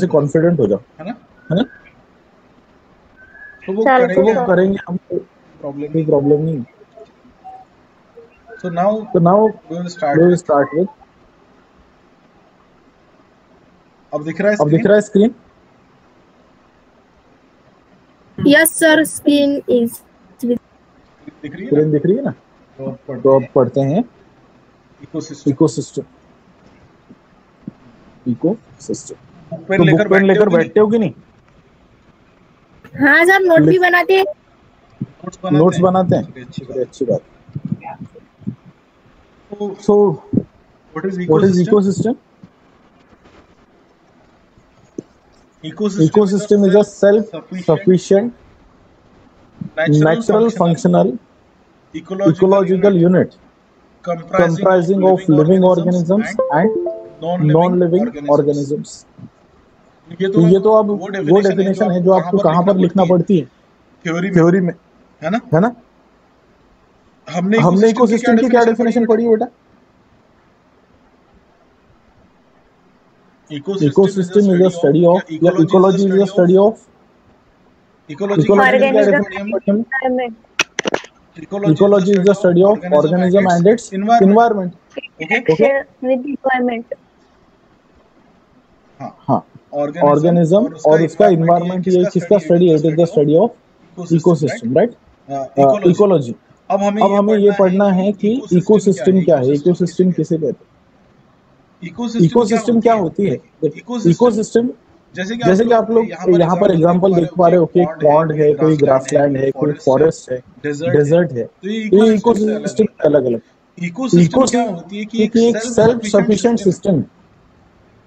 से कॉन्फिडेंट हो जाओ, है ना? है ना? तो वो तो वो करेंगे, करेंगे, हम प्रॉब्लम कोई नहीं। प्रॉब्लम नहीं। So now तो now we will we start will with, start with, अब दिख रहा है अब दिख स्क्रीन? रहा है screen? Yes, sir. Screen is. दिख रही है ना? स्क्रीन दिख रही है ना? तो अब पढ़ते तो अब हैं पढ़ते हैं ecosystem. Ecosystem. Ecosystem. Book pen तो लेकर बुक पेन बैठते हो लेकर कि नहीं? बैठते हो कि नहीं? हाँ सर, नोट भी बनाते हैं। नोट्स बनाते हैं? हैं? चलिए, अच्छी चलिए, बात। अच्छी बात। तो so what is what is ecosystem? Ecosystem? Ecosystem Ecosystem is a self-sufficient self-sufficient, natural functional, ecological ecological unit unit comprising of comprising of living living organisms organisms and and non-living non-living organisms। organisms। ये तो ये तो अब वो वो definition है definition जो है आपको जो कहाँ आपको पर कहाँ लिखना पर लिखना पड़ती है? पड़ती है? थ्योरी में, थ्योरी में, है ना? है ना? हमने हमने इकोसिस्टम इकोसिस्टम की क्या डेफिनेशन पढ़ी है बेटा? Ecosystem is a study of, या ecology is a study of, ecology की इकोलॉजी की क्या डेफिनेशन डेफिनेशन पढ़ी हमने? पढ़ी हमने? Ecology is the ecology is the study study of of organism and organism its and its environment. Environment. Okay, okay, With requirement. हाँ, हाँ। Organism organism और उसका इन्वायरमेंट, ये किसका स्टडी है? It is the study of ecosystem, right? Ecology. Ecology. अब अब हमें ये पढ़ना है कि इकोसिस्टम क्या है, इकोसिस्टम इकोसिस्टम किसे कहते हैं? इकोसिस्टम क्या होती है? इकोसिस्टम, जैसे जैसे कि आप लोग यहाँ पर एग्जांपल देख पा रहे हो कि एक पॉन्ड है, कोई ग्रासलैंड है, कोई फॉरेस्ट है, डेजर्ट है, तो ये इकोसिस्टम अलग अलग। इकोसिस्टम क्या होती है कि एक self sufficient system,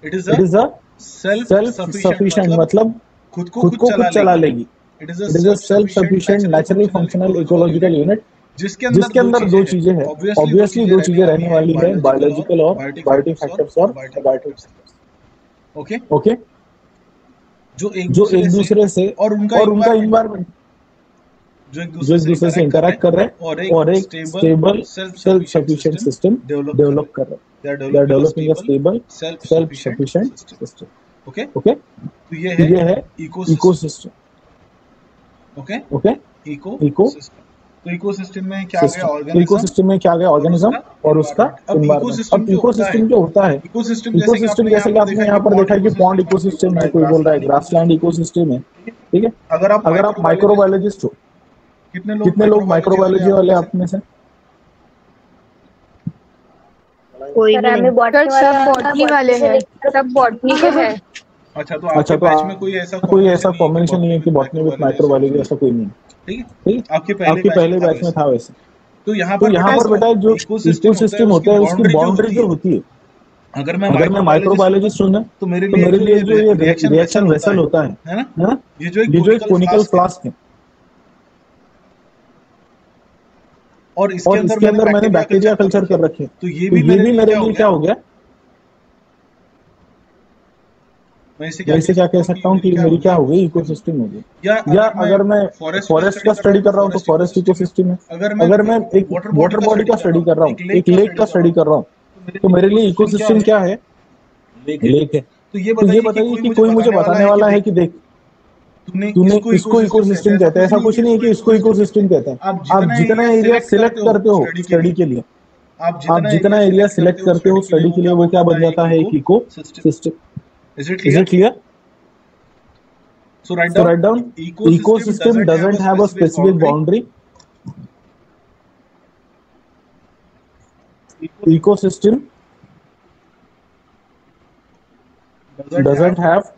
it is it is a self self sufficient, मतलब खुद खुद को खुद चला लेगी। It it is a self sufficient naturally functional ecological unit, जिसके अंदर दो चीजें हैं। ऑब्वियसली दो चीजें रहने वाली है, बायोलॉजिकल और बायोटिक फैक्टर्स और एबायोटिक फैक्टर्स। ओके, ओके, जो एक दूसरे से और उनका इन्वायरमेंट, जो एक जो एक दूसरे से इंटरेक्ट कर रहे हैं और एक stable self sufficient system develop कर रहे हैं। They are developing a stable self sufficient system. Okay, okay, तो ये है इकोसिस्टम। Okay, okay, ecosystem. तो इकोसिस्टम में क्या गया? ऑर्गेनिज्म। इकोसिस्टम में क्या गया? ऑर्गेनिज्म और उसका इन्वायरमेंट। अब इकोसिस्टम जो होता है, इकोसिस्टम इकोसिस्टम जैसे कि आपने यहाँ पर देखा है कि पॉन्ड इकोसिस्टम है, कोई बोल रहा है ग्रासलैंड इकोसिस्टम है, ठीक है? अगर आप माइक्रोबायोलॉजिस्ट हो, कितने लोग माइक्रोबायोलॉजी वाले आप में से? कोई नहीं। सब बॉटनी वाले हैं, सब बॉटनी के हैं। अच्छा, तो आपके बैच में कोई ऐसा कॉम्बिनेशन नहीं है कि बॉटनी विद माइक्रोबायोलॉजी, ऐसा कोई नहीं है, ठीक है? आपके पहले बैच में था वैसे। तो यहाँ पर बेटा जो इकोसिस्टम होता है उसकी बाउंड्री जो होती है, अगर मैं माइक्रोबायोलॉजिस्ट हूँ ना, तो मेरे लिए जो ये रिएक्शन वेसल होता है ना, ये जो एक कोनिकल फ्लास्क है, और इसके अंदर मैंने बैक्टीरिया कल्चर कर रखे हैं। तो ये भी मेरे लिए क्या हो गया? मैं इसे क्या कह सकता हूँ कि मेरी क्या हो गई? इकोसिस्टम हो गई। या अगर मैं फॉरेस्ट का स्टडी कर रहा हूँ तो फॉरेस्ट इकोसिस्टम है। अगर मैं एक वाटर बॉडी का स्टडी कर रहा हूँ, एक लेक का स्टडी कर रहा हूँ, तो मेरे लिए इकोसिस्टम क्या है? लेक है। तो ये बताइए कि कोई मुझे बताने वाला है कि देख तूने इसको इकोसिस्टम कहते हैं। ऐसा कुछ नहीं है कि इसको इकोसिस्टम कहते हैं। आप जितना एरिया सिलेक्ट करते हो स्टडी के लिए, आप जितना एरिया सिलेक्ट करते हो स्टडी के लिए, वो क्या बन जाता है? एक ecosystem. Is it Is it clear? So write down ecosystem doesn't have a specific boundary. Ecosystem doesn't have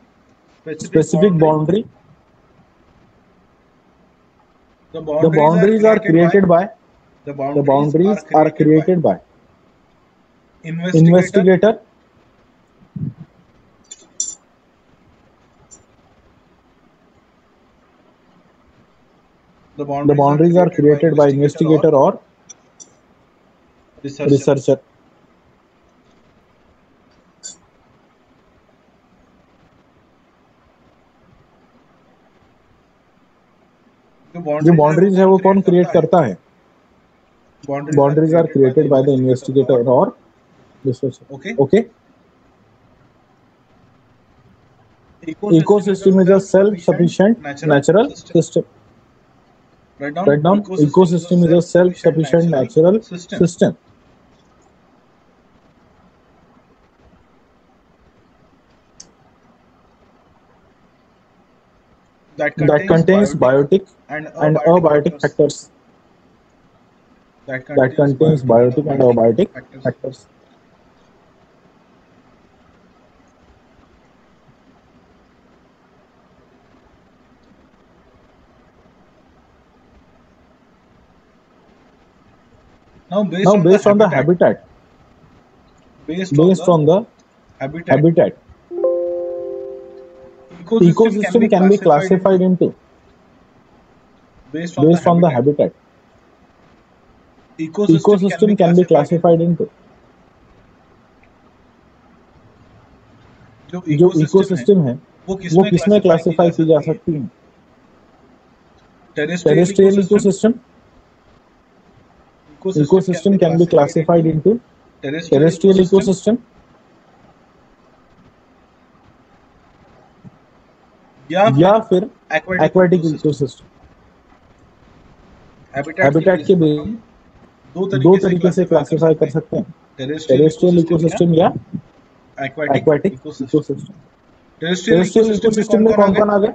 specific boundary. The boundaries are created by investigator, The boundaries are created by investigator or researcher. जो boundaries है वो कौन create करता है? Boundaries are created by the investigator और researcher. Okay, okay. ecosystem is a self-sufficient natural system. Write down, ecosystem is a self-sufficient natural system that contains biotic and abiotic factors. That contains biotic and abiotic factors. Now, based on the habitat, ecosystem can be classified into, based on the habitat, ecosystem can be classified into. जो ecosystem है वो किसमें classify की जा सकती है? Terrestrial ecosystem, ecosystem can be classified into terrestrial ecosystem या फिर aquatic ecosystem. हैबिटेट के दो तरीके से क्लासिफाई कर सकते हैं, टेरेस्ट्रियल इकोसिस्टम या एक्वाटिक इकोसिस्टम. टेरेस्ट्रियल इकोसिस्टम में कौन कौन आ गए?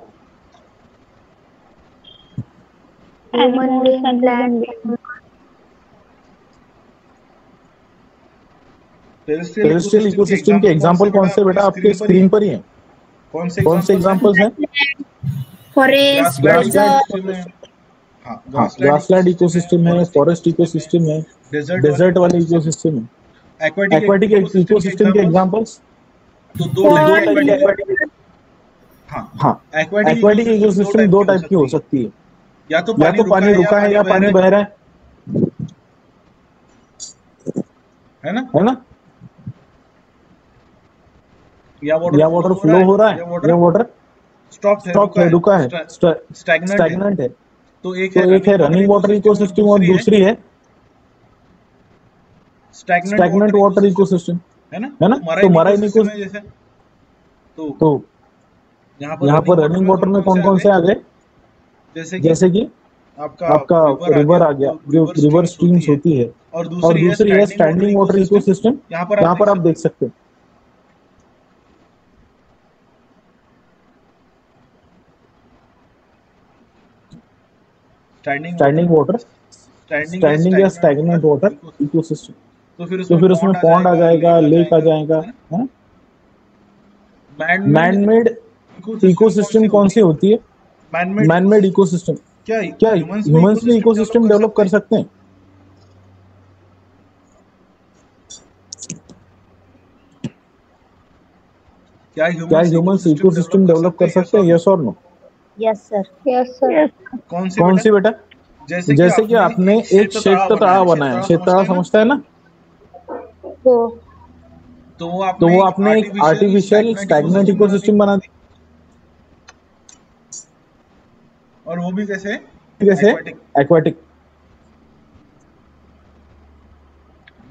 टेरेस्ट्रियल इकोसिस्टम के एग्जांपल कौन से बेटा आपके स्क्रीन पर ही हैं? कौन से एग्जांपल्स हैं? फॉरेस्ट, ग्रासलैंड इकोसिस्टम है, फॉरेस्ट इकोसिस्टम है, डेजर्ट वाले इकोसिस्टम है. एक्वाटिक इकोसिस्टम के एग्जांपल्स तो दो टाइप के. हाँ, एक्वाटिक इकोसिस्टम दो टाइप की हो सकती है, या तो पानी रुका है या पानी बह रहा है ना, या वाटर फ्लो हो रहा है या वाटर स्टॉप है, रुका है, स्टैग्नेंट है. तो एक है रनिंग वाटर इकोसिस्टम और दूसरी है स्टैग्नेंट वाटर इकोसिस्टम, है ना. तो मराइन इकोसिस्टम, तो यहाँ पर रनिंग वाटर में कौन कौन से आ गए? जैसे कि आपका रिवर आ गया, जो रिवर स्ट्रीम्स होती है, और दूसरी है स्टैंडिंग वाटर इकोसिस्टम. यहाँ पर आप देख सकते हैं स्टैंडिंग वाटर, स्टैंडिंग या स्टैग्नेंट वाटर इकोसिस्टम. तो फिर उसमें पॉन्ड आ जाएगा, लेक आ जाएगा. मैन-मेड इकोसिस्टम कौन सी होती है? Man-made ecosystem. क्या ह्यूमंस भी इकोसिस्टम डेवलप कर सकते हैं? क्या ह्यूमंस इकोसिस्टम डेवलप कर सकते हैं? यस और नो? Yes sir. कौन सी बेटा? जैसे कि आपने एक श्वेत तारा बनाया, श्वेत तारा समझता है ना, तो वो आपने एक आर्टिफिशियल स्टैग्नेंट इकोसिस्टम बना दिया. और वो भी कैसे? एक्वाटिक.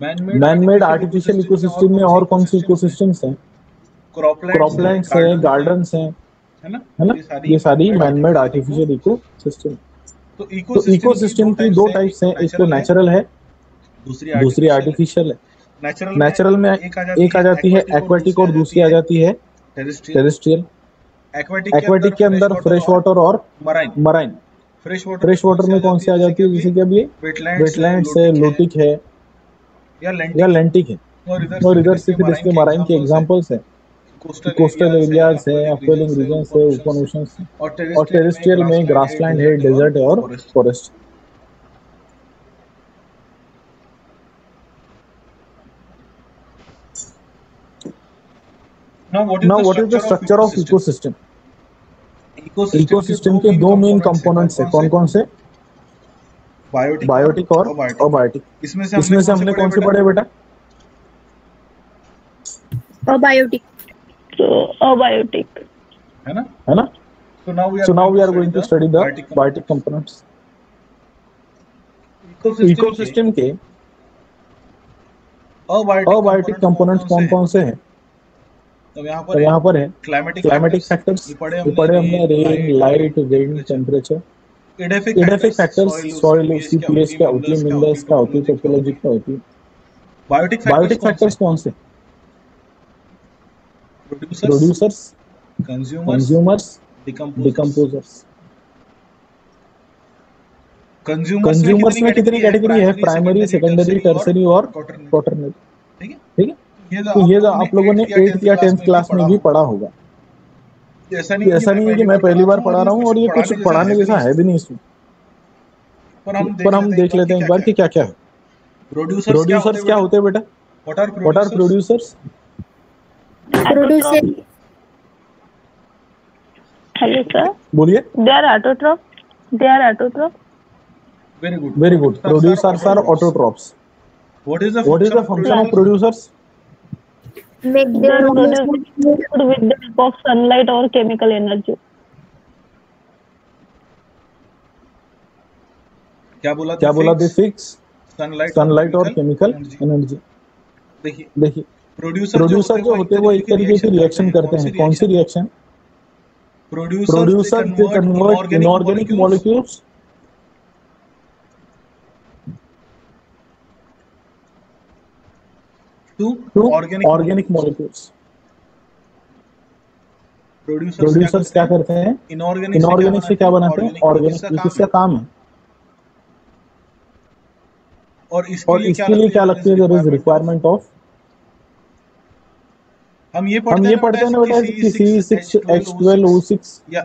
मैन-मेड आर्टिफिशियल इकोसिस्टम में और कौन सी इकोसिस्टम्स हैं? क्रॉपलैंड्स हैं, गार्डन्स हैं, है ना. ये सारी मैन-मेड आर्टिफिशियल इकोसिस्टम. तो इकोसिस्टम की दो टाइप्स हैं, एक तो नेचुरल है, दूसरी आर्टिफिशियल है. नेचुरल में एक आ जाती है एक्वाटिक और दूसरी आ जाती है टेरेस्ट्रियल. एक्वाटिक के अंदर फ्रेश वाटर और मराइन. फ्रेश वाटर में कौन सी आ जाती है? जैसे कि अभी वेटलैंड्स है, लोटिक है या लेंटिक है. और इधर से फिर इसके मराइन के एग्जांपल्स है, कोस्टल एरियाज है, अपवेलिंग रीजन्स है, ओपन ओशंस है. और टेरेस्ट्रियल में ग्रासलैंड है, डेजर्ट है और forest. Now what is the structure of ecosystem? Ecosystem के दो मेन कंपोनेंट्स है, कौन कौन से? बायोटिक और अबायोटिक. इसमें से हमने कौन से पढ़े बेटा? अबायोटिक. है ना. So now we are going to study the biotic components. Ecosystem के अबायोटिक कंपोनेंट्स कौन कौन से हैं? तो यहाँ पर है क्लाइमेटिक फैक्टर्स, ये पढ़े हमने rain, light, wind, temperature. Edaphic factors, soil उसकी पीएच क्या होती है, मिनरल्स क्या होती है, टोपोलॉजी क्या होती है। बायोटिक फैक्टर्स कौन से? Producers, consumers, decomposers. कंज्यूमर्स में कितनी कैटेगरी है? प्राइमरी, सेकेंडरी, टर्सरी और क्वाटरनरी। ठीक है, तो ये आप लोगों ने 8th या 10th क्लास में भी पढ़ा होगा। ऐसा नहीं है कि मैं पहली बार पढ़ा रहा हूँ और ये कुछ पढ़ाने जैसा है भी नहीं इसमें, पर हम देख लेते हैं एक बार कि क्या क्या है। प्रोड्यूसर्स क्या होते हैं बेटा? What are producers? Producer hello sir, बोलिए। They are autotroph. Very good. Producers are autotrophs. What is the function of producers? make They their are own produced with the help of sunlight or chemical energy. क्या बोला? दे fix sunlight और chemical energy. देखिए, producer जो होते हैं वो एक तरीके की रिएक्शन करते हैं। कौन सी reaction? Producer they convert inorganic molecules to organic molecules. Producers क्या करते हैं? इनऑर्गेनिक से क्या बनाते हैं? ऑर्गेनिक। ये किसका काम है? और इसके लिए क्या लगती है? There is requirement of. हम ये पढ़ते हैं ना बेटा कि C6H12O6 या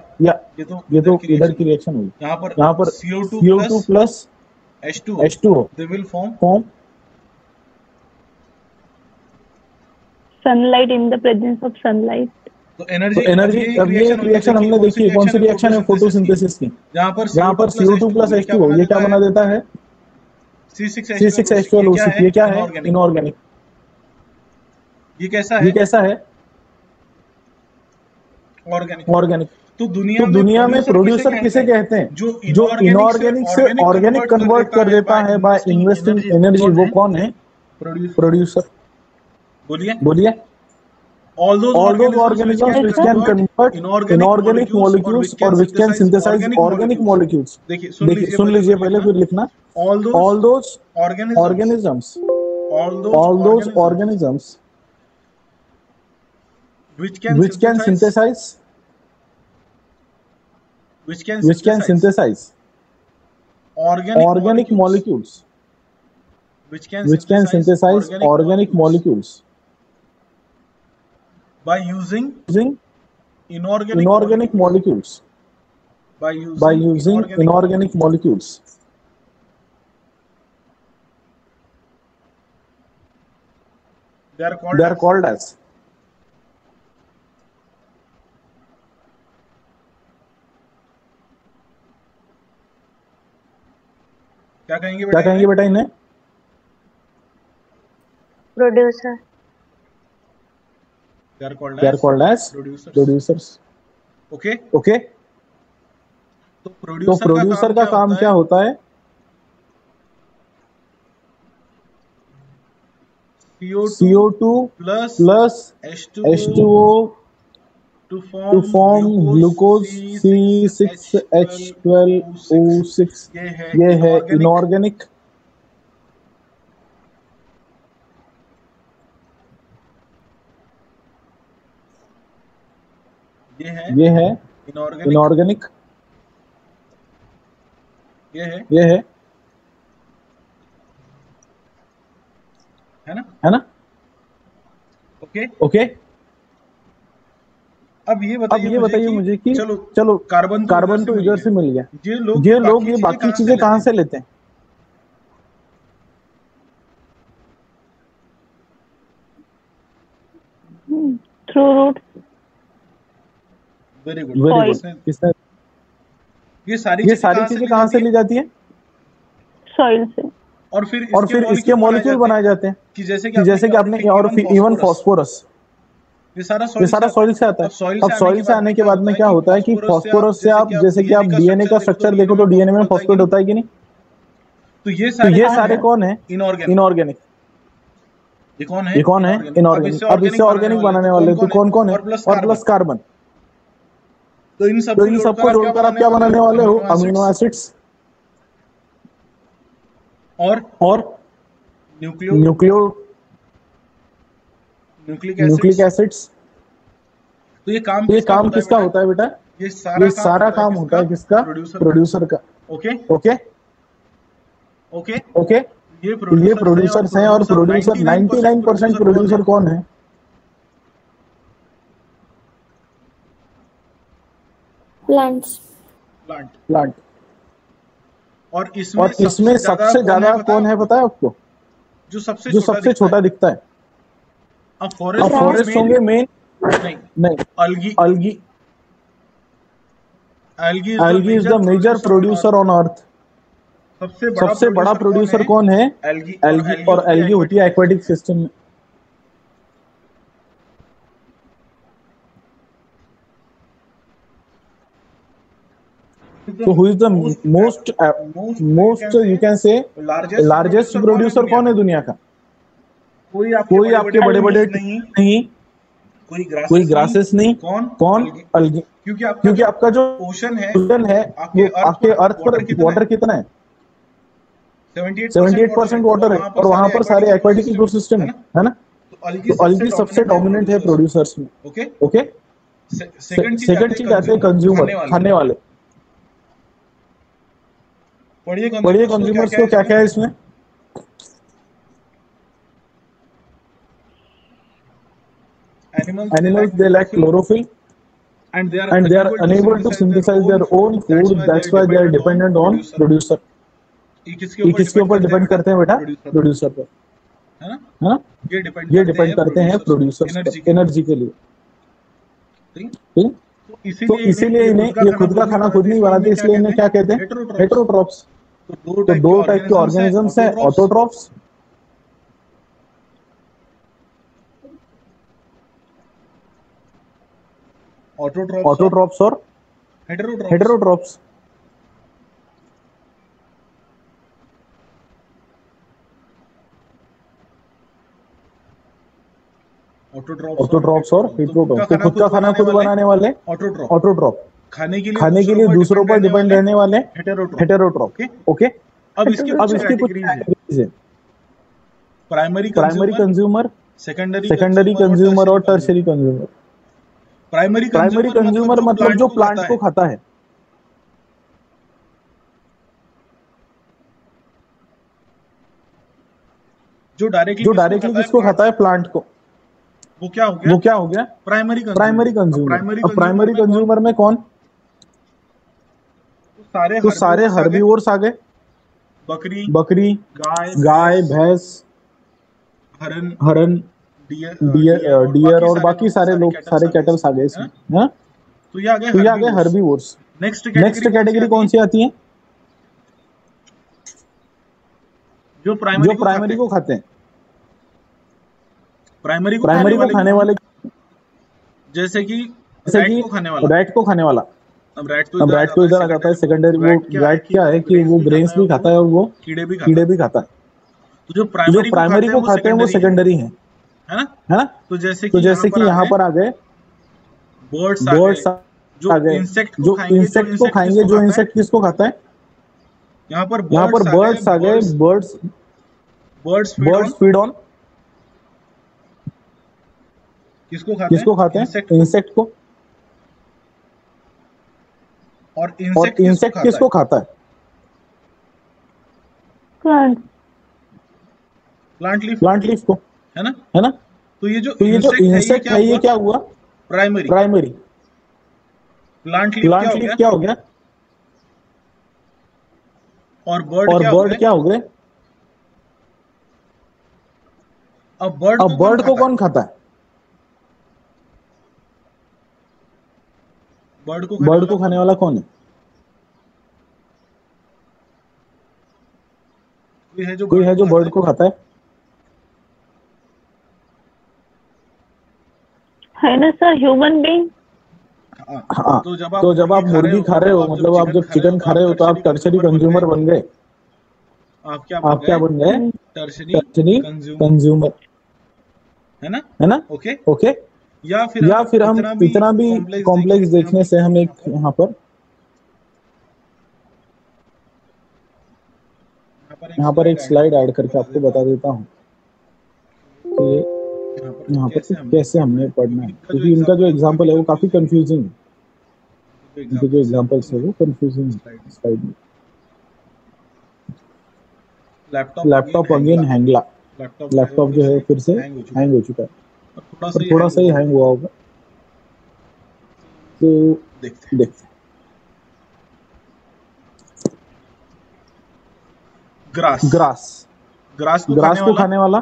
ये तो इधर की रिएक्शन हुई। यहाँ पर CO2 plus H2O they will form Sunlight in the presence of sunlight. तो एनर्जी। अब ये रिएक्शन हमने देखी है। कौन सी रिएक्शन है? फोटोसिंथेसिस की। जहाँ पर CO2 प्लस H2O ये क्या बना देता है? C6H12O6। ये क्या है? इनऑर्गेनिक। ये कैसा है? ऑर्गेनिक। तो दुनिया में प्रोड्यूसर किसे कहते हैं? जो इनऑर्गेनिक से ऑर्गेनिक कन्वर्ट कर देता है बाय इन्वेस्टिंग एनर्जी, वो कौन है? प्रोड्यूसर। बोलिए। All those organisms which can convert inorganic molecules or which can synthesize organic molecules. देखिए, सुन लीजिए पहले फिर लिखना। All those organisms which can synthesize organic molecules, which can synthesize organic molecules by using inorganic molecules. By using inorganic molecules. They are called as क्या कहेंगे बेटा इन्हें? producer They are called as producers. Okay? तो producer का काम क्या होता है? CO2 plus H2O to form glucose C6H12O6। ये है इनऑर्गेनिक। ये है इनऑर्गेनिक। ये है ना? ओके। अब ये बताइए मुझे कि चलो कार्बन तो इधर से मिल गया। ये लोग ये बाकी चीजें कहाँ से लेते हैं? Through roots. Very good. ये सारी चीजें कहाँ से ली जाती है? सॉइल से। और फिर इसके मॉलिक्यूल बनाए जाते हैं कि जैसे कि आपने और इवन फास्फोरस, ये सारा सॉइल से आता है। अब सॉइल से आने के बाद में क्या होता है कि फास्फोरस से आप जैसे कि आप डीएनए का स्ट्रक्चर देखो तो डीएनए में फॉस्फेट होता है कि नहीं? तो ये सारे कौन है? इनऑर्गेनिक। ये कौन है? इनऑर्गेनिक। अब इससे ऑर्गेनिक बनाने वाले तो कौन कौन है? और प्लस कार्बन। तो इन तो इन सबको जोड़कर आप क्या बनाने वाले हो? अमीनो एसिड्स और न्यूक्लिक एसिड्स। तो ये ये काम किसका होता है बेटा? ये सारा काम होता है किसका? प्रोड्यूसर का। Okay okay okay okay. ये प्रोड्यूसर्स हैं और प्रोड्यूसर 99% प्रोड्यूसर कौन है? प्लांट्स। प्लांट। और इसमें सबसे ज्यादा कौन है पता है आपको? जो सबसे छोटा दिखता है। अब फॉरेस्ट होंगे मेन? नहीं, algae is the major producer on earth। सबसे बड़ा प्रोड्यूसर कौन है? एल्गी। और एल्गी होती है एक्वेटिक सिस्टम में। So who is the most you can say largest producer कौन है दुनिया का? कोई आपके बड़े बड़े नहीं, कोई ग्रासेस नहीं। कौन? अलगी। क्योंकि आपका जो ओशन है वो आपके अर्थ पर वाटर कितना है? 78% वाटर है और वहां पर सारे एक्वाटिक इकोसिस्टम है ना। तो अलगी सबसे डोमिनेंट है प्रोड्यूसर्स में। ओके। सेकंड चीज आते हैं कंज्यूमर, खाने वाले। पढ़िए कंज्यूमर्स को क्या क्या है इसमें। Animals they lack chlorophyll and they are unable to synthesize their own food, that's why they are dependent on producer। ये किसके ऊपर डिपेंड करते हैं बेटा? प्रोड्यूसर पर, है ना। ये डिपेंड करते हैं प्रोड्यूसर पर एनर्जी के लिए। ठीक। तो इसीलिए इन्हें ये खुद का खाना खुद नहीं बनाते, इसलिए इन्हें क्या कहते हैं? हेटेरोट्रॉप्स। तो दो टाइप के ऑर्गेनिजम्स हैं, ऑटोट्रॉप्स और हेटेरोट्रॉप्स। ऑटोट्रॉप्स और हेटेरोट्रॉप्स। तो खुद का खाना खुद बनाने वाले ऑटोट्रॉप, खाने के लिए दूसरों पर डिपेंड रहने वाले हेटेरोट्रॉप। ओके। अब इसकी कुछ कैटेगरीज है। प्राइमरी कंज्यूमर, सेकेंडरी कंज्यूमर और टर्शियरी कंज्यूमर। प्राइमरी कंज्यूमर मतलब जो प्लांट को खाता है। जो डायरेक्टली किसको खाता है? प्लांट को। वो क्या हो गया? Primary consumer. अब प्राइमरी कंज्यूमर में कौन? तो सारे हर्बीवोर्स आ गए। बकरी, गाय, भैंस, हरन, डियर और बाकी सारे लोग, सारे कैटल्स आ गए इसमें। हाँ? तो ये आ गए हर्बीवोर्स। नेक्स्ट कैटेगरी कौन सी आती है? जो प्राइमरी को खाते हैं। प्राइमरी को खाने वाले जैसे कि रैट को खाने वाला। अब रैट तो इधर आ जाता है सेकेंडरी। वो रैट क्या है कि वो ग्रेन्स भी खाता है और वो कीड़े भी खाता है। तो जो प्राइमरी को खाते हैं वो सेकेंडरी है ना। तो जैसे कि यहाँ पर आ गए बर्ड्स आ गए, जो इंसेक्ट को खाएंगे। जो इंसेक्ट किसको खाता है? यहाँ पर बर्ड्स आ गए। बर्ड्स फीड ऑन किसको खाते हैं? इंसेक्ट को। और इंसेक्ट किसको खाता है? प्लांट लीफ को, है ना। तो ये जो इंसेक्ट है ये क्या हुआ? प्राइमरी। प्लांट लीफ क्या हो गया? और बर्ड क्या हो गए? अब बर्ड को कौन खाता है? बर्ड को खाने वाला कौन है? कोई है जो बर्ड को खाता है ना सर, ह्यूमन बीइंग। हाँ। तो जब आप मुर्गी खा रहे हो, मतलब आप जब चिकन खा रहे हो, तो आप टर्शरी कंज्यूमर बन गए। आप क्या बन गए? Tertiary consumer. है ना? ओके। या फिर हम इतना भी कॉम्प्लेक्स देखने से हम एक यहाँ पर एक स्लाइड ऐड करके आपको बता देता हूँ कि यहाँ पर कैसे हमने पढ़ना है, क्योंकि इनका जो एग्जाम्पल है वो काफी कंफ्यूजिंग है। इनके जो एग्जाम्पल्स है वो कंफ्यूजिंग है स्लाइड में। लैपटॉप अगेन हैंगला, लैपटॉप जो है फिर से हैंग हो चुका है, और थोड़ा सा ही हैंग हुआ होगा, तो देखते ग्रास को खाने वाला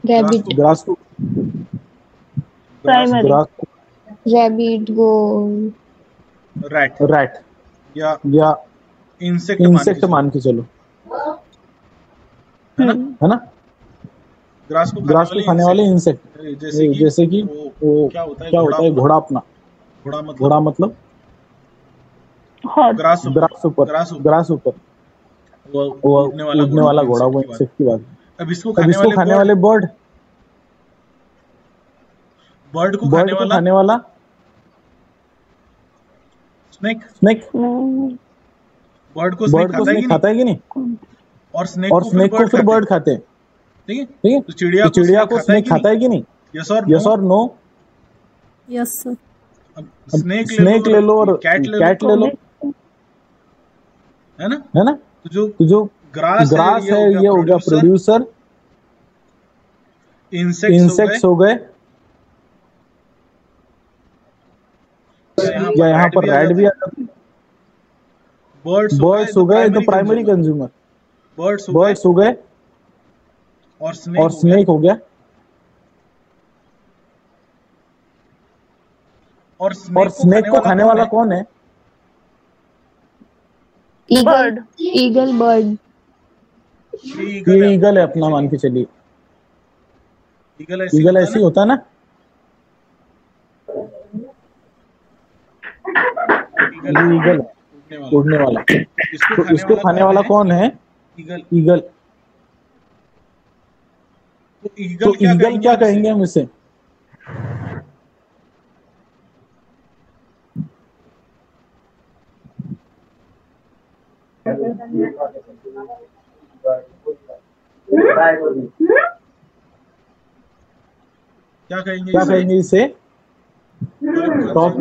रैबिट, ग्रास को प्राइमरी, रैबिट गो रैट या इंसेक्ट मान के चलो, है ना? ग्रास को खाने वाले इंसेक्ट, जैसे कि वो क्या होता है, घोड़ा अपना, घोड़ा मतलब ग्रास ऊपर वो उड़ने वाला घोड़ा, वो इंसेक्ट की बात है। अब इसको खाने वाले बर्ड को खाने वाला स्नेक बर्ड को स्नेक खाता है कि नहीं? और स्नेक को फिर बर्ड खाते हैं, ठीक है? तो चिड़िया को स्नेक खाता है कि नहीं? यस और नो? Yes sir. स्नेक ले लो और कैट ले लो, है ना? तो जो ग्रास है ये हो गया प्रोड्यूसर, इंसेक्ट्स हो गए, या यहाँ पर रैट भी आ जाते हैं, बर्ड्स हो गए तो प्राइमरी कंज्यूमर, बर्ड्स हो गए, और स्नेक हो गया, और स्नेक को खाने वाला कौन है? ईगल बर्ड, ये ईगल है अपना, मान के चलिए ईगल ऐसे ही होता है ना? ईगल उड़ने वाला, तो इसको खाने वाला कौन है? ईगल। तो ईगल क्या कहेंगे हम इसे? क्या कहेंगे इसे? Top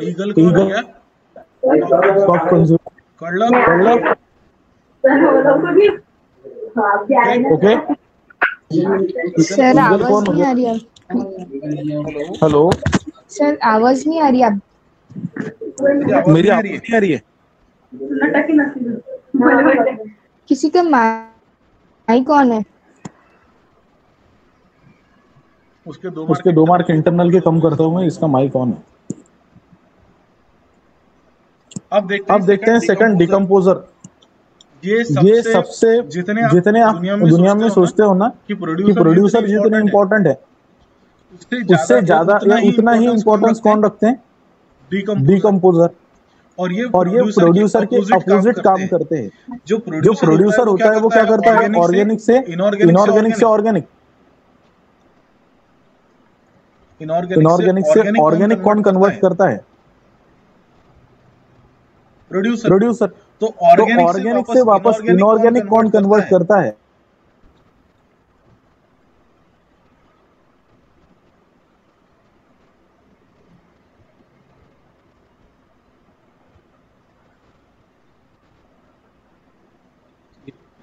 eagle top consumer. Okay sir आवाज नहीं आ रही है। हेलो सर आवाज नहीं आ रही है, मेरी आवाज नहीं आ रही है? किसी का माइक ऑन है। उसके 2 मार्क इंटरनल के कम करता हूँ मैं, इसका माइक ऑन है। अब देखते हैं सेकंड डिकम्पोजर। ये सबसे जितने आप दुनिया में सोचते हो ना कि प्रोड्यूसर जितने इम्पोर्टेंट है, उससे ज्यादा या उतना ही इम्पोर्टेंस कौन रखते हैं? डिकम्पोजर। और ये प्रोड्यूसर के अपोजिट काम करते हैं। जो प्रोड्यूसर होता है वो क्या करता है? ऑर्गेनिक से इनऑर्गेनिक से ऑर्गेनिक, इनऑर्गेनिक से ऑर्गेनिक कौन कन्वर्ट करता है? प्रोड्यूसर। तो ऑर्गेनिक से वापस इनऑर्गेनिक कौन कन्वर्ट करता है?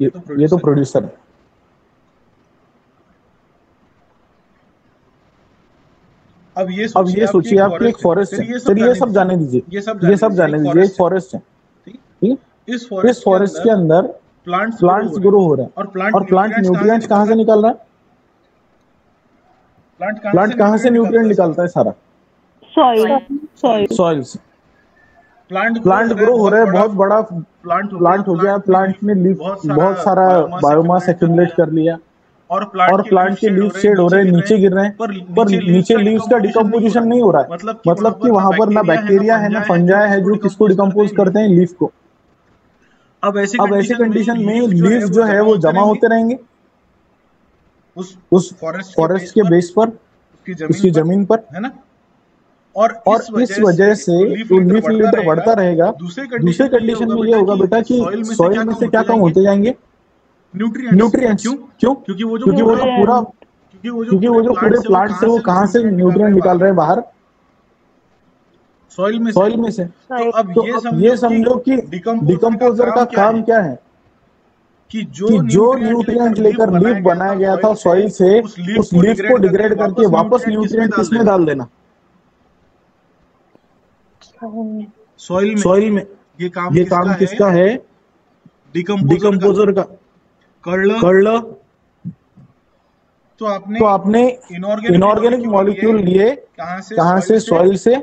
ये तो प्रोड्यूसर है। अब ये सोचिए आपकी एक फॉरेस्ट है, चलिए ये सब जाने दीजिए, एक फॉरेस्ट है, ठीक है? इस फॉरेस्ट के अंदर प्लांट्स ग्रो हो रहे हैं, और प्लांट न्यूट्रिएंट्स कहाँ से निकाल रहा है? प्लांट कहाँ से न्यूट्रिएंट निकालता है? सारा सॉइल से। प्लांट ग्रो हो रहा है, बहुत बड़ा प्लांट हो गया, प्लांट ने बहुत सारा बायोमास एक्यूमुलेट कर लिया, और प्लांट के लीव शेड हो रहे हैं, नीचे गिर रहे हैं, पर नीचे लीव्स का डिकम्पोजिशन नहीं हो रहा है। मतलब कि वहां पर ना बैक्टीरिया है ना फंजाई है जो किसको डिकम्पोज करते हैं? लीफ को। अब ऐसी कंडीशन में लीव्स जो है वो जमा होते रहेंगे उस फॉरेस्ट के बेस पर, उसकी जमीन पर, है ना। और इस वजह से जो लीफ लीटर बढ़ता रहेगा। दूसरे कंडीशन में ये होगा बेटा कि सॉइल में से क्या कम होते जाएंगे, न्यूट्रिएंट्स। क्यों? क्योंकि वो जो पूरे प्लांट से वो कहां से न्यूट्रिएंट निकाल रहे हैं बाहर, सॉइल में से। तो अब ये समझो कि डिकम्पोजर का काम क्या है कि जो न्यूट्रिएंट लेकर लीफ बनाया गया था सॉइल से, उस लीफ को डिग्रेड करके वापस न्यूट्रिएंट किसमें डाल देना, सॉइल में। ये काम किसका है, डिकम्पोजर का। कर लो। तो आपने इनऑर्गेनिक मॉलिक्यूल लिए कहां से, सॉइल से।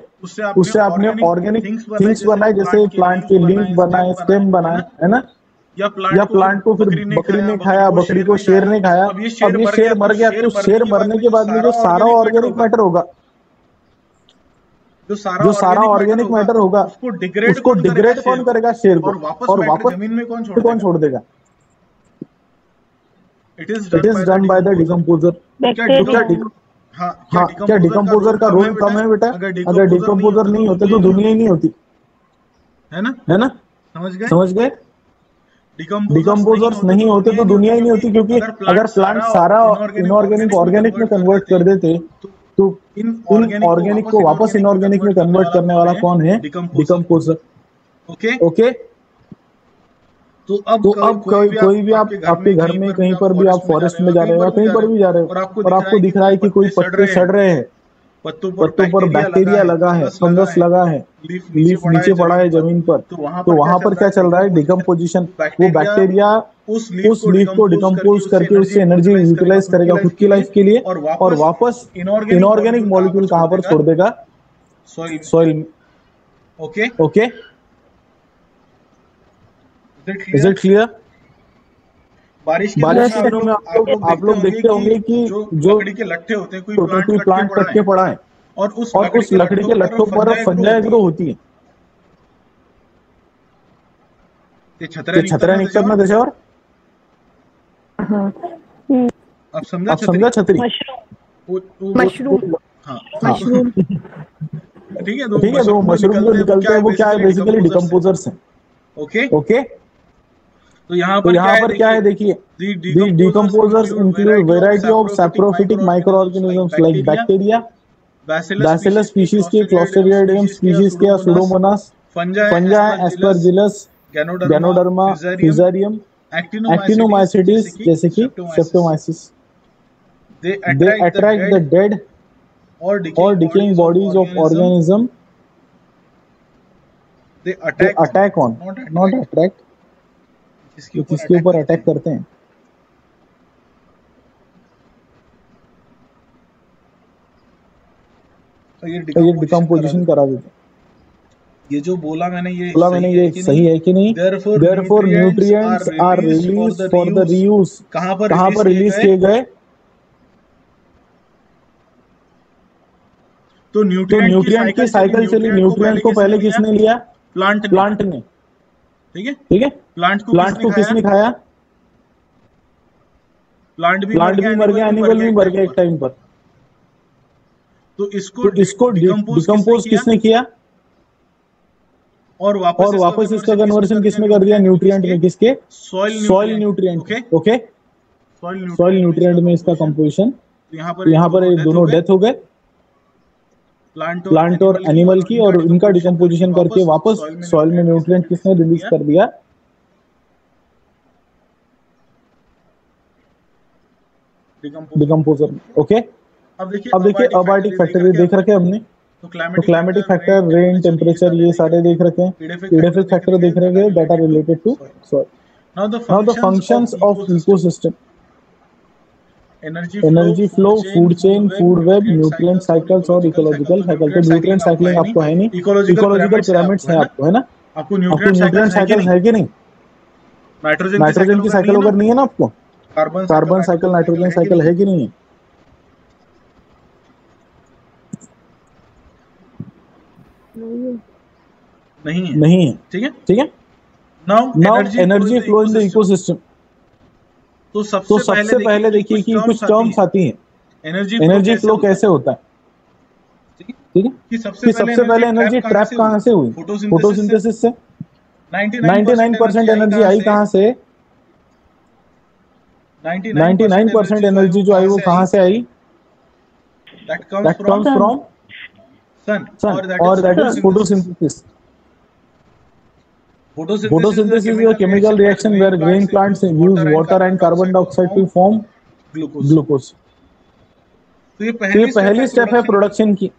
उससे आपने ऑर्गेनिक थिंग्स बनाए, जैसे प्लांट के लीफ बनाए, स्टेम बनाए, है ना। या प्लांट को फिर बकरी ने खाया, बकरी को शेर ने खाया। अब ये शेर मर गया, तो शेर मरने के बाद में जो सारा ऑर्गेनिक मैटर होगा, जो सारा ऑर्गेनिक मैटर होगा, उसको डिग्रेड कौन करेगा, शेर को। और वापस जमीन में कौन छोड़ देगा, it is done by the decomposer. क्या डिकम्पोजर का रोल कम है बेटा? अगर डिकम्पोजर नहीं होते तो दुनिया ही नहीं होती, है ना। समझ गए? डिकम्पोजर्स नहीं होते तो दुनिया ही नहीं होती, क्योंकि अगर प्लांट सारा इनऑर्गेनिक ऑर्गेनिक में कन्वर्ट कर देते तो इन ऑर्गेनिक को वापस इनऑर्गेनिक में कन्वर्ट करने वाला कौन है, डिकम्पोजर। ओके। तो अब कोई भी आप आपके घर में कहीं पर भी आप फॉरेस्ट में जा रहे हो, कहीं पर भी जा रहे हो, और आपको दिख रहा है कि कोई पत्ते सड़ रहे हैं, पत्तों पर बैक्टीरिया लगा है, फंगस लगा है, लीफ नीचे पड़ा है जमीन पर, तो वहां पर क्या चल रहा है, डिकम्पोजिशन। वो बैक्टीरिया उस लीफ को डिकम्पोज करके उससे एनर्जी यूटिलाइज करेगा खुद की लाइफ के लिए, और वापस इनऑर्गेनिक मॉलिक्यूल कहां पर छोड़ देगा, सॉइल में। Okay, is it clear? बारिश के दिनों में आप लोग देखते होंगे कि जो लकड़ी के लट्ठे होते हैं, कोई प्लांट कट के पड़ा है, और उस लकड़ी के लट्ठों पर फंजाई ग्रो होती है। छतऱ्या निघतात ना त्याच्यावर। अब समझा छतरी। मशरूम। ठीक है, दो मशरूम जो निकलते हैं वो क्या है, बेसिकली डिकम्पोजर्स हैं। ओके। तो यहाँ पर क्या है देखिए, decomposers include variety of saprophytic microorganisms like bacteria, bacillus species के, क्लोस्ट्रिडियम स्पीशीज के, pseudomonas, fungi, aspergillus, ganoderma, fusarium, actinomycetes जैसे कि streptomyces. They attract the dead और decaying bodies of organism. They attack on, not attract, किसके ऊपर attack करते हैं। तो ये डिकम्पोजिशन करा देते हैं। ये जो बोला मैंने ये सही है कि नहीं? Therefore nutrients are released for the reuse। कहां पर रिलीज किए गए? तो न्यूट्रिएंट की साइकिल चली। न्यूट्रिएंट को पहले किसने लिया? प्लांट ने। ठीक है। प्लांट को किसने खाया? प्लांट भी मर गया, एनिमल भी मर गया एक टाइम पर। तो इसको डिकम्पोज किसने किया? और वापस इसका कन्वर्जन किसमें कर दिया? न्यूट्रिएंट में। किसके? Soil nutrient. Okay, soil nutrient में इसका कंपोजिशन। यहाँ पर दोनों डेथ हो गए, प्लांट और एनिमल की, और इनका डिकम्पोजिशन करके वापस सॉइल में न्यूट्रिएंट किसने रिलीज कर दिया? डिकम्पोजर। ओके। अब देखिए अबायोटिक फैक्टर देख रखे हमने। तो क्लाइमेटिक फैक्टर, रेन, टेम्परेचर, ये सारे देख रखे हैं। एडिफिक फैक्टर देख रखे हैं, that are related to soil. Now the functions of ecosystem: energy flow, food chain, food web, nutrient cycles और इकोलॉजिकल साइकिल। तो न्यूट्रिएंट साइक्लिंग आपको है नहीं, इकोलॉजिकल पिरामिड्स है आपको, है ना। आपको न्यूट्रिएंट साइकिल है कि नहीं? नाइट्रोजन की साइकिल अगर नहीं है ना आपको, कार्बन साइकिल, नाइट्रोजन साइकिल है कि नहीं है? नहीं है। ठीक है। Now energy flow in the ecosystem. तो सबसे पहले देखिए कि कुछ टर्म्स आती हैं। एनर्जी फ्लो कैसे होता है, ठीक है, कि सबसे पहले एनर्जी ट्रैप कहाँ से हुई? फोटोसिंथेसिस से। 99% एनर्जी आई कहाँ से? 99% एनर्जी जो आई वो कहाँ से आई? That comes from sun, or that is photosynthesis. Photosynthesis is a chemical reaction where green plants use water and carbon dioxide to form glucose. तो ये पहली स्टेप है प्रोडक्शन की।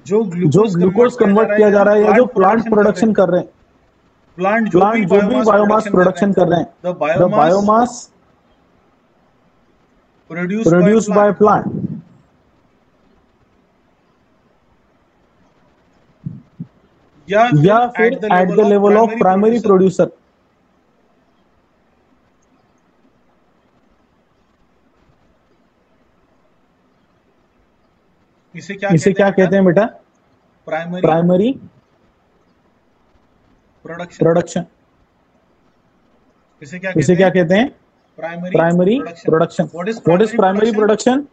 जो ग्लूकोज कन्वर्ट किया जा रहा है या जो प्लांट प्रोडक्शन कर रहे हैं, प्लांट जो भी बायोमास प्रोडक्शन कर रहे हैं, the biomass produced by plant या फिर at the level of primary producer. इसे क्या कहते हैं बेटा? Primary production. इसे क्या कहते हैं? Primary production. What is primary production?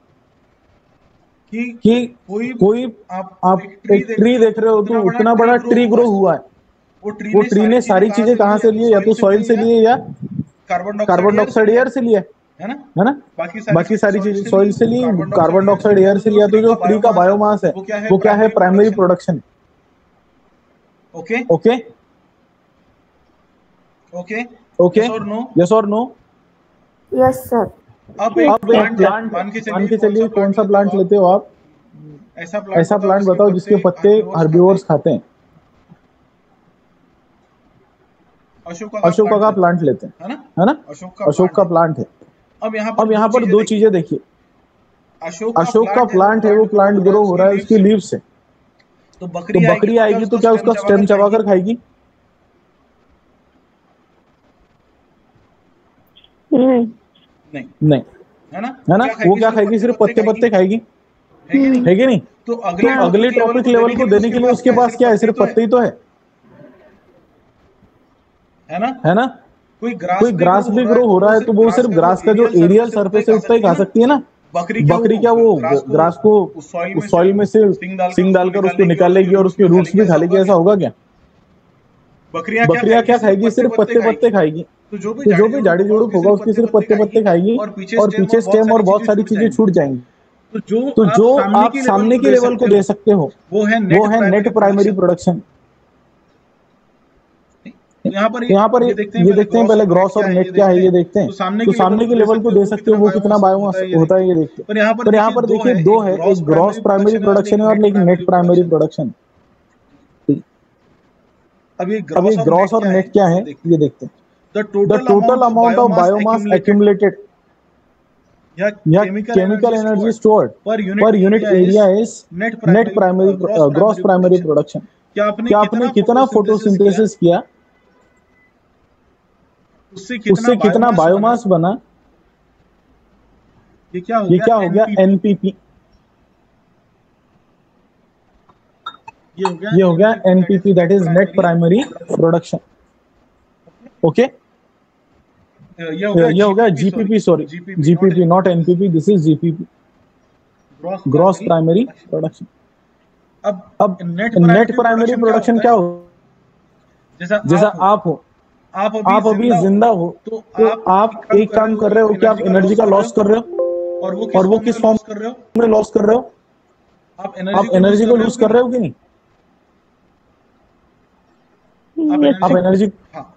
कि कोई आप एक ट्री देख रहे हो तो उतना बड़ा ट्री ग्रो हुआ है, वो ट्री ने सारी चीजें कहाँ से लिए? या तो सॉइल से लिए या कार्बन डाइऑक्साइड एयर से लिए, है ना? बाकी सारी चीजें सॉइल से ली, कार्बन डाइऑक्साइड एयर से लिया। तो जो ट्री का बायोमास है वो क्या है? Primary production. Okay okay okay okay, yes और नो? Yes sir. अब एक प्लांट मान के चलिए, कौन सा प्लांट लेते हो आप? ऐसा प्लांट बताओ जिसके पत्ते हर्बिवोर्स खाते हैं। अशोका का प्लांट लेते हैं, है ना? अशोक का प्लांट है। अब यहाँ पर दो चीजें देखिए। अशोक का प्लांट है, वो प्लांट ग्रो हो रहा है उसकी लीव से। तो बकरी आएगी तो क्या उसका स्टेम चबाकर खाएगी? नहीं, है ना? वो क्या खाएगी? सिर्फ पत्ते खाएगी, है कि नहीं? तो अगले ट्रॉपिक लेवल को देने के लिए उसके पास क्या है? सिर्फ पत्ते ही तो है ना? कोई ग्रास भी ग्रो हो रहा है तो वो सिर्फ ग्रास का जो एरियल सरफेस है उतना ही खा सकती है ना। बकरी क्या वो ग्रास को उस सॉइल में से सिंग डालकर उसको निकालेगी और उसके रूट्स भी खा लेगी? ऐसा होगा क्या? बकरियां क्या खाएगी? सिर्फ पत्ते खाएगी। तो जो भी झाड़ी झुड़ुप होगा उसकी सिर्फ पत्ते खाएगी और पीछे स्टेम और बहुत सारी चीजें छूट जाएंगी। तो जो आप सामने के लेवल को दे सकते हो वो है नेट प्राइमरी प्रोडक्शन। यहाँ पर ये देखते हैं पहले ग्रॉस और नेट क्या है ये देखते हैं। तो सामने के लेवल को दे सकते हो वो कितना बायोमास होता है ये देखते हैं। पर यहाँ पर देखिए दो है, एक ग्रॉस प्राइमरी प्रोडक्शन है और एक नेट प्राइमरी प्रोडक्शन। अब ये ग्रॉस और नेट क्या है ये देखते हैं। The total amount of biomass accumulated या chemical energy stored per unit area is net primary gross primary production. क्या आपने कितना फोटोसिंथेसिस किया, उससे कितना बायोमास बना, ये क्या हो गया? एनपीपी। ये हो गया NPP, that is net primary production. Okay, ये हो गया GPP, sorry GPP not NPP, this is GPP, gross primary production. अब नेट प्राइमरी प्रोडक्शन क्या हो? जैसा आप हो, आप अभी जिंदा हो तो आप एक काम कर रहे हो कि आप एनर्जी का लॉस कर रहे हो, और वो किस फॉर्म में लॉस कर रहे हो? आप एनर्जी को लूज कर रहे हो कि नहीं? आप एनर्जी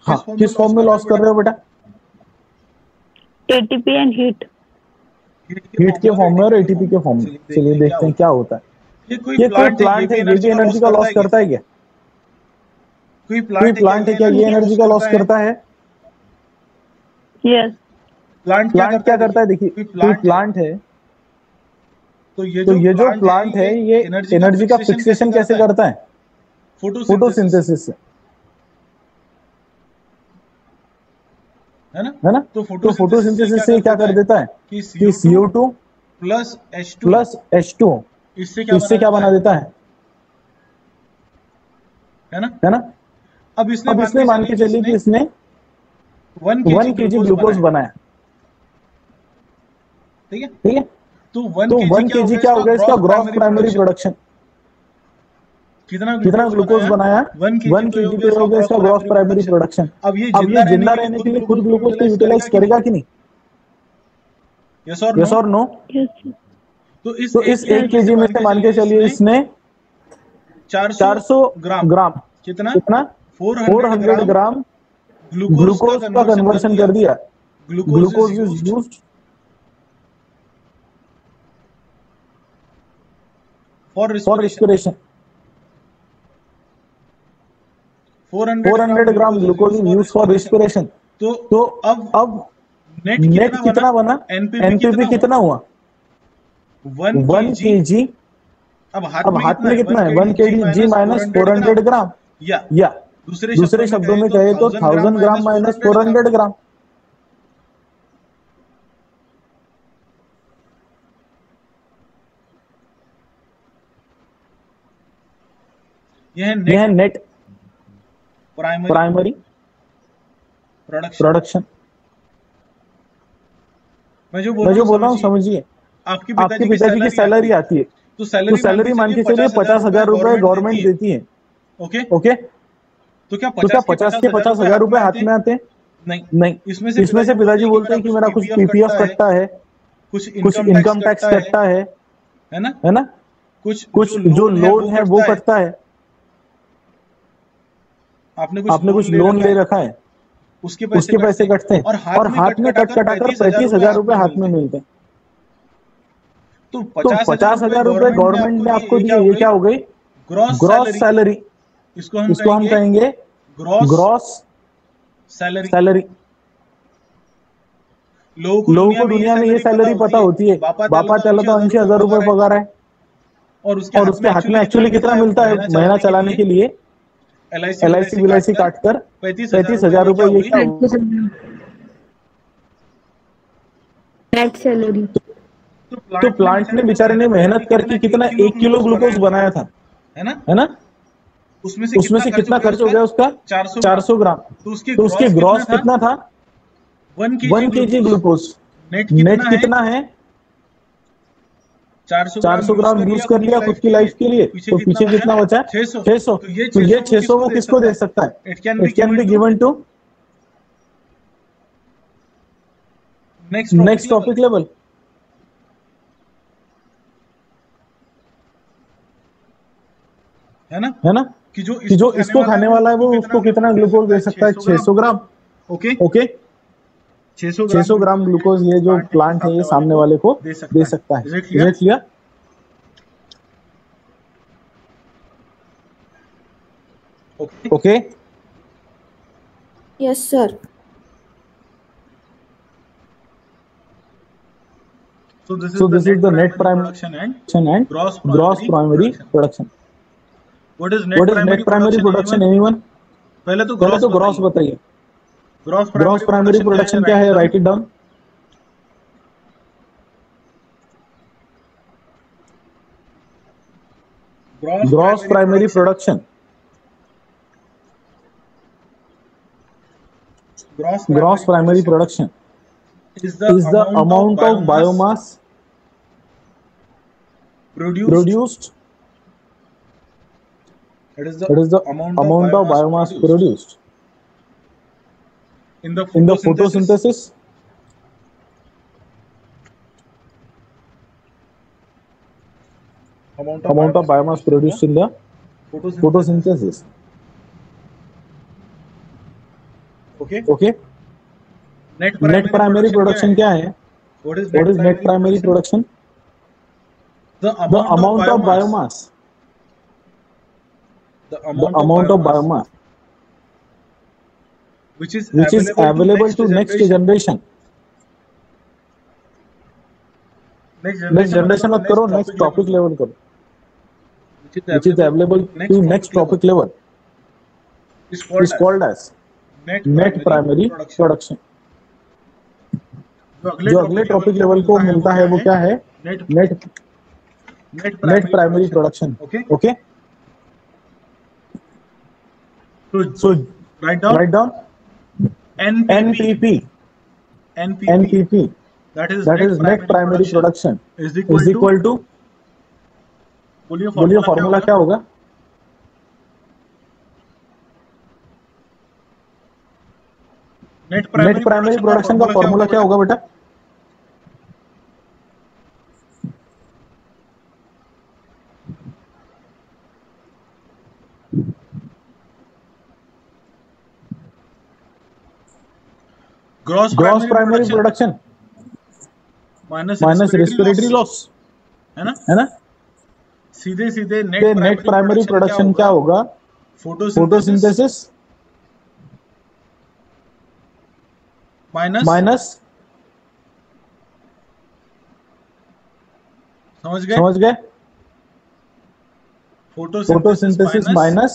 किस फॉर्म में लॉस कर रहे हो बेटा? एटीपी एंड हीट के फॉर्म में और एटीपी के फॉर्म में। चलिए देखते हैं क्या होता है। ये कोई प्लांट है, ये भी एनर्जी का लॉस करता है क्या? कोई प्लांट है क्या ये एनर्जी का लॉस करता है? यस। प्लांट क्या करता है? देखिए कोई प्लांट है तो ये जो प्लांट है ये एनर्जी का फिक्सेशन कैसे करता है? फोटोसिंथेसिस से, है ना? तो फोटोसिंथेसिस से क्या कर देता है कि CO2 प्लस H2 इससे क्या बना देता है? है ना? अब इसने मान के चलिए कि इसने 1 kg ग्लूकोज बनाया, ठीक है, तो 1 kg क्या हो गया इसका ग्रॉस प्राइमरी प्रोडक्शन। कितना ग्लूकोज बनाया, 1 kg पे हो गया इसका ग्रॉस प्राइमरी प्रोडक्शन। अब ये जिंदा रहने के लिए खुद ग्लूकोज को यूटिलाइज करेगा कि नहीं, यस और नो। तो इस 1 kg में से मान के चलिए इसने 400 ग्राम कितना 400 ग्राम ग्लूकोज का कन्वर्शन कर दिया। Glucose is used for respiration. 400 gram glucose is used for respiration. तो अब नेट कितना बना, एनपीवी कितना हुआ, 1 kg। अब हाथ में कितना है, 1 kg माइनस 400 ग्राम, या दूसरे शब्दों में कहे तो 1000 ग्राम माइनस 400 ग्राम। यह है नेट प्राइमरी प्रोडक्शन। मैं जो बोल रहा हूँ समझिए, आपके पिताजी की सैलरी आती है, तो सैलरी मान के चलिए 50,000 रुपए गवर्नमेंट देती है, ओके। तो क्या 50 के 50,000 रुपए हाथ में आते हैं, नहीं। इसमें से पिताजी बोलते हैं कि मेरा कुछ पीपीएफ कटता है, कुछ इनकम टैक्स कटता है ना, कुछ जो लोन है वो कटता है, आपने कुछ लोन ले रखा है, उसके पैसे कटते हैं, और हाथ में कट कर 35,000 रुपए हाथ में मिलते हैं। तो 50,000 रुपए गवर्नमेंट ने आपको दिए, ये क्या हो गई, ग्रॉस सैलरी। इसको हम कहेंगे ग्रॉस सैलरी। लोगों को दुनिया में ये सैलरी पता होती है, बापा चला तो 80,000 रुपए पगार है, और उसके हाथ में एक्चुअली कितना मिलता है महीना चलाने के लिए, LIC काटकर 35,000 रुपए। ये क्या नेट सैलरी। तो प्लांट ने बेचारे ने मेहनत करके कितना 1 किलो ग्लूकोज बनाया था, है ना। उसमें से कितना खर्च हो गया उसका, 400 ग्राम। तो उसके ग्रॉस कितना था, 1 kg ग्लूकोज। नेट कितना है, 400 ग्राम यूज कर लिया खुद की लाइफ के लिए, तो पीछे कितना बचा, 600। तो ये 600 वो किसको दे सकता है, it can be given to next trophic level, है ना, कि जो इसको खाने वाला है वो उसको कितना ग्लूकोज दे सकता है, 600 ग्राम, ओके। 600 ग्राम ग्लूकोज ये जो प्लांट है ये सामने वाले को दे सकता है। देख लिया, okay, yes sir. So this is the net primary production and gross primary production. What is net primary production, anyone? पहले तो ग्रॉस बताइए, ग्रॉस प्राइमरी प्रोडक्शन क्या है, right it down. Gross primary production, gross primary production is the amount of biomass produced. It is the amount of biomass produced in the photosynthesis. Amount of biomass produced in the photosynthesis. Okay. Net primary production क्या है? What is net primary production? The amount of biomass. The amount of biomass which is available to next generation. Next generation मत करो, next topic level करो. Which is available to next topic level is called as net primary production. जो अगले topic level को मिलता है वो क्या है, net primary production, okay. So write down NPP. That is net primary production is equal to, बोलिए formula क्या होगा? नेट प्राइमरी प्रोडक्शन का फॉर्मूला क्या होगा बेटा? Gross primary production minus respiratory loss, है ना? सीधे नेट प्राइमरी प्रोडक्शन क्या होगा? फोटोसिंथेसिस माइनस, समझ गए? Photosynthesis minus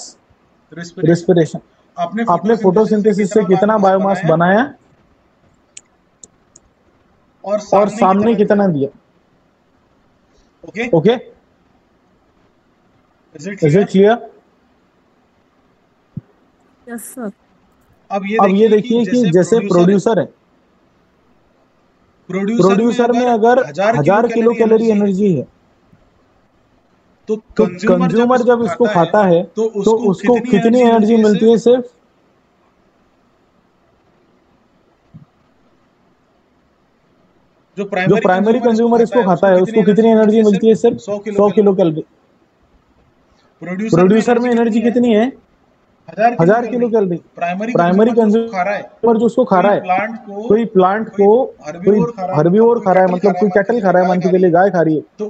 respiration. आपने फोटोसिंथेसिस से कितना बायोमास बनाया और सामने कितना दिया? Okay, is it clear? Yes sir. अब ये देखिए कि जैसे प्रोड्यूसर है, प्रोड्यूसर में अगर 1000 किलो कैलोरी एनर्जी है तो कंज्यूमर जब इसको खाता है तो उसको कितनी एनर्जी मिलती है? सिर्फ जो प्राइमरी कंज्यूमर इसको खाता है उसको कितनी एनर्जी मिलती है? सिर्फ 100 किलो कैलोरी। प्रोड्यूसर में एनर्जी कितनी है? 1000 किलो कैलोरी। प्राइमरी कंज्यूमर जो उसको खा रहा है, कोई प्लांट को कोई हर्बीवोर खा रहा है, मतलब कोई कैटल खा रहा है, मान के चलिए गाय खा रही है, तो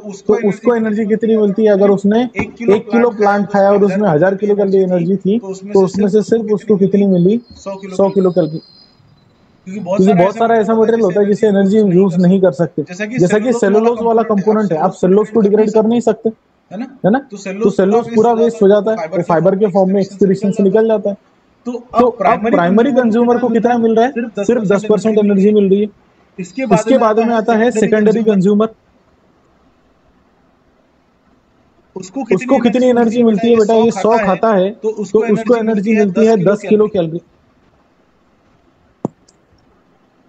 उसको एनर्जी कितनी मिलती है? अगर उसने 1 किलो प्लांट खाया और उसमें 1000 किलो कैलोरी एनर्जी थी तो उसमें से सिर्फ उसको कितनी मिली? 100 किलो कैलोरी। क्योंकि बहुत सारा ऐसा मटेरियल होता है जिसे एनर्जी यूज नहीं कर सकते, जैसा कि सेलुलोज वाला कंपोनेंट है। आप सेलुलोज को डिग्रेड कर नहीं सकते, है ना? तो सेलुलोज पूरा वेस्ट हो जाता है, वो फाइबर के फॉर्म में एक्सक्रीशन से निकल जाता है। तो अब प्राइमरी कंज्यूमर को कितना मिल रहा है? सिर्फ 10% एनर्जी मिल रही है। इसके बाद में आता है सेकेंडरी कंज्यूमर। उसको कितनी एनर्जी मिलती है बेटा? ये 100 खाता है तो उसको एनर्जी मिलती है 10 किलो कैलोरी।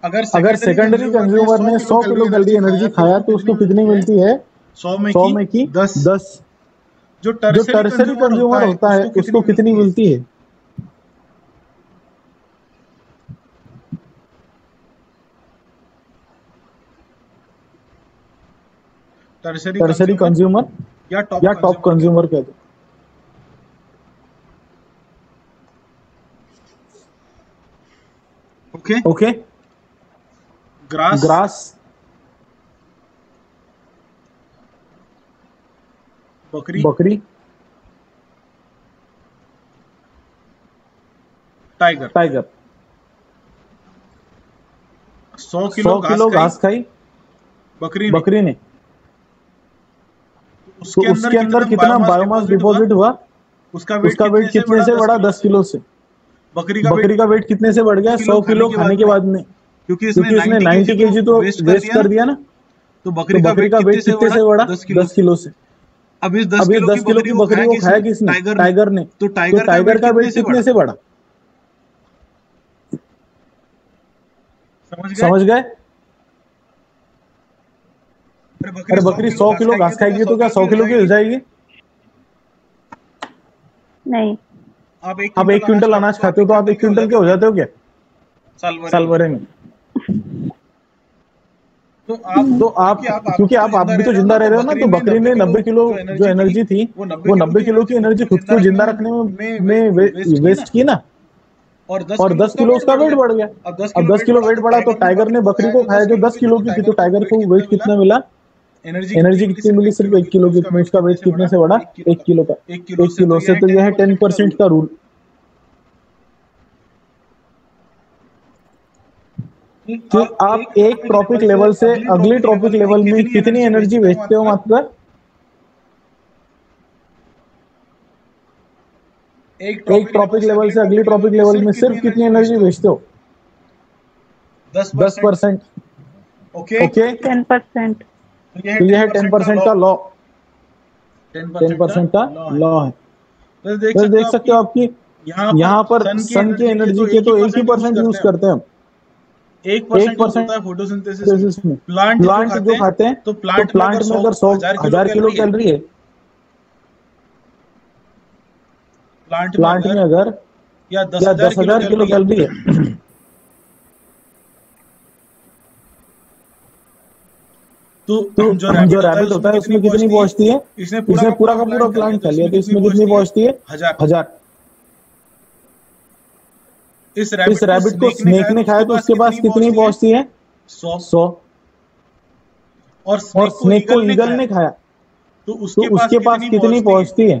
अगर सेकेंडरी कंज्यूमर ने 100 किलो कैलोरी एनर्जी खाया तो उसको कितनी मिलती है? 100 में की 10। जो टर्सरी कंज्यूमर होता है उसको कितनी मिलती है? टर्सरी कंज्यूमर या टॉप कंज्यूमर कहते हैं। ओके, ग्रास, बकरी, टाइगर। 100 किलो घास खाई बकरी ने, तो उसके अंदर कितना बायोमास डिपॉजिट हुआ? उसका वेट कितने से बढ़ा? 10 किलो से। बकरी का वेट कितने से बढ़ गया? 100 किलो खाने के बाद में, क्योंकि इसने 90 केजी तो वेस्ट कर दिया ना। तो बकरी का वेट कितने से बढ़ा? 10 किलो से। अब इस 10 किलो की बकरी को खाया किसने? टाइगर ने। तो टाइगर का वेट कितने से बढ़ा? समझ गए? अरे बकरी 100 किलो घास खाएगी तो क्या 100 किलो की हो जाएगी? नहीं। आप 1 क्विंटल अनाज खाते हो तो आप 1 क्विंटल के हो जाते हो क्या साल भरे में? तो आप क्योंकि आप भी तो जिंदा रह रहे हो ना। तो बकरी ने 90 किलो जो एनर्जी थी वो 90 किलो की एनर्जी खुद को जिंदा रखने में वेस्ट की ना, और 10 किलो उसका वेट बढ़ गया। अब 10 किलो वेट बढ़ा तो टाइगर ने बकरी को खाया जो 10 किलो की थी, तो टाइगर को वेट कितना मिला? एनर्जी कितनी मिली? सिर्फ 1 किलो की। उसका वेट कितने से बढ़ा? 1 किलो का। 1 किलो से। तो यह है 10% का रूल। कि आप एक ट्रॉपिक लेवल से अगले ट्रॉपिक लेवल में कितनी एनर्जी भेजते हो? मात्र एक ट्रॉपिक लेवल से अगली ट्रॉपिक लेवल में सिर्फ कितनी एनर्जी भेजते हो? 10%। ओके, 10%। तो यह है 10% का लॉ। 10% का लॉ है। तो देख सकते हो आपकी यहाँ पर सन के एनर्जी के तो 1% यूज करते हैं हम, 1% होता है फोटोसिंथेसिस में। प्लांट जो खाते हैं तो प्लांट में अगर 100,000 किलो कैलोरी है, प्लांट में अगर या 10,000 किलो कैलोरी है, तो जो रैबिट होता है उसमें कितनी पहुंचती है? इसने पूरा का पूरा प्लांट खा लिया तो इसमें कितनी पहुंचती है? 1000। इस रैबिट को स्नेक ने खाया तो उसके पास कितनी पहुंचती है? 100। और स्नेक को ईगल ने खाया तो उसके पास कितनी पहुंचती है?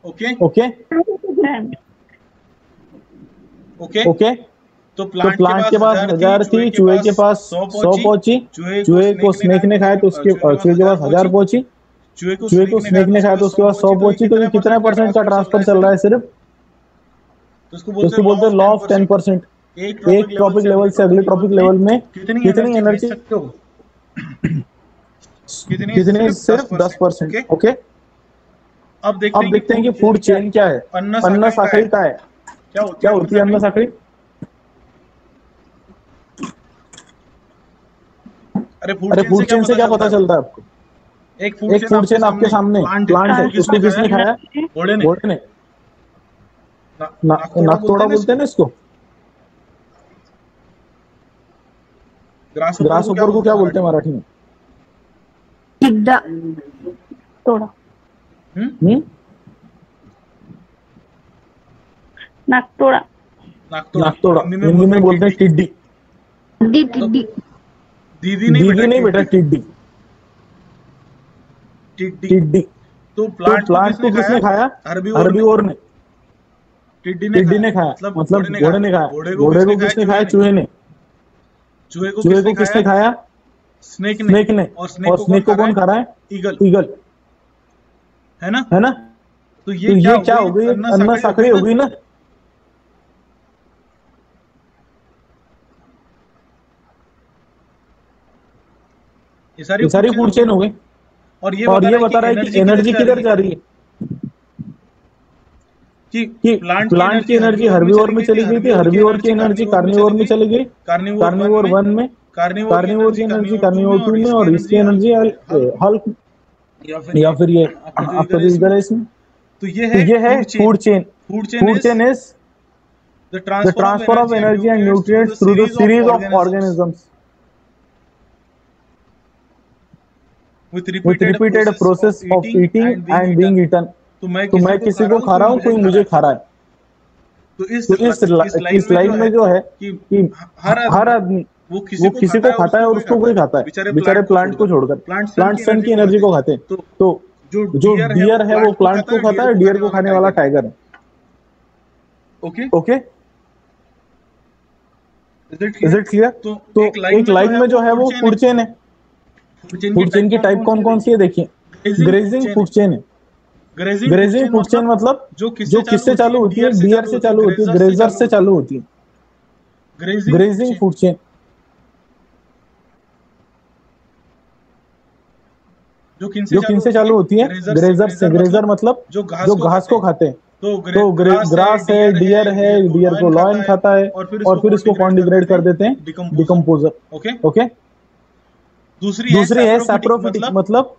Okay okay. तो प्लांट के पास 1000 थी, चूहे के पास 100 पहुंची, चूहे को स्नेक ने खाया तो उसके चूहे के पास 1000 पहुंची, चूहे को स्नेक ने खाया तो उसके पास 100 पहुंची। तो ये कितना % का ट्रांसफर चल रहा है सिर्फ? तो उसको बोलते हैं लॉ ऑफ 10%। एक ट्रॉपिक लेवल से अगले ट्रॉपिक लेवल में कितनी एनर्जी? कितनी? सिर्फ 10%। ओके। अब देखते हैं कि फूड चेन क्या है। अन्न साखड़ी क्या है? क्या होती है अन्न साखड़ी? अरे फूड चेन से क्या पता चलता है आपको? एक फूड चेन आपके सामने प्लांट है, उसको किसने खाया? घोड़े ने। नाकतोड़ा बोलते हैं ना इसको। ग्रासहोपर को क्या बोलते हैं मराठी में? टिड्डा तोड़ा। नाकतोड़ा। नाकतोड़ा हिंदी में बोलते हैं टिड्डी। दीदी नहीं बेटा, टिड्डी। टिड्डी। तो प्लांट को किसने खाया? हर्बीवोर ने। टिड्डी ने खाया, मतलब घोड़े ने खाया। घोड़े को किसने खाया? चूहे ने। चूहे को किसने खाया? स्नेक ने। और स्नेक को कौन खा रहा है? ईगल। है ना? तो ये क्या हो गई? अन्न साखड़ी हो गई ना। ये सारी फूड चेन हो गई। और ये बता रहा है कि एनर्जी किधर जा रही है? कि प्लांट की एनर्जी हर्बीवोर में चली गई थी, हर्बीवोर की एनर्जी कार्निवोर में चली गई, कार्निवोर 1 में, कार्निवोर की एनर्जी कार्निवोर 2 में, और इसकी एनर्जी हल्क या फिर ये आपको दिख रहा है इसमें। तो ये है food chain. Food chain is the transfer of energy and nutrients through the series of organisms with repeated process of eating and being eaten। तो मैं किसी को खा रहा हूँ, कोई मुझे खा रहा है। तो इस लाइन में जो है कि हर आदमी वो किसी को खाता है और उसको कोई खाता है, बेचारे प्लांट को छोड़कर। प्लांट सन की एनर्जी को खाते हैं। तो जो डियर है वो प्लांट को खाता है, डियर को खाने वाला टाइगर है। Okay, is it clear? तो एक लाइन में जो है वो फूड चेन है। फूड चेन की टाइप कौन कौन सी है देखिए। ग्रेजिंग फूड चेन है। ग्रेजिंग फूड चेन मतलब जो किससे चालू होती है? डियर से चालू होती है, ग्रेजर से चालू होती है। Grazing food chain. जो किनसे चालू होती है? ग्रेजर से। ग्रेजर मतलब जो घास को खाते हैं। तो ग्रास है, डियर है, डियर को लॉयन खाता है और फिर इसको कौन डिग्रेड कर देते हैं? डिकम्पोजर। ओके। दूसरी है सैप्रोफिटिक मतलब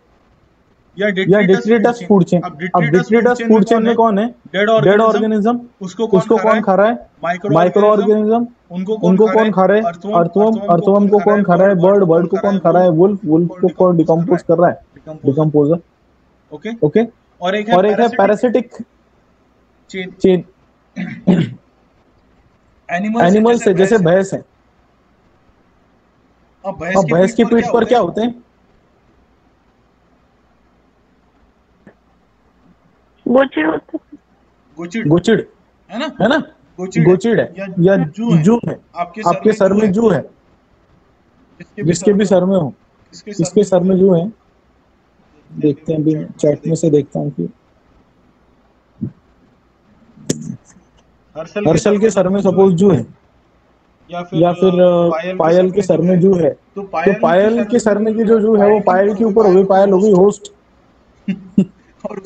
या डिट्रिटस फूड चेन। अब डिट्रिटस फूड चेन में कौन है? Dead organism. उसको कौन खा रहा है? Micro organism. उनको कौन खा रहा है? अर्थवर्म को कौन खा रहा है? बर्ड को कौन खा रहा है? वुल्फ को कौन डिकम्पोज कर रहा है? डिकम्पोजर। ओके। और एक है पैरासिटिक चेन। एनिमल से, जैसे भैंस है। अब भैंस की पीठ पर क्या होते हैं? गोचिड़ होते हैं। गोचिड़ है ना? गोचिड़ है या जू है। आपके सर में जू है, जिसके भी सर में हो, इसके सर में जू है। देखते हैं, अभी चैट में से देखता हूँ कि हर्षल के सर में सपोज जू है या फिर पायल के सर में जू है। तो पायल के सर में की जो जू है वो पायल के ऊपर हो गई, पायल हो गई होस्ट।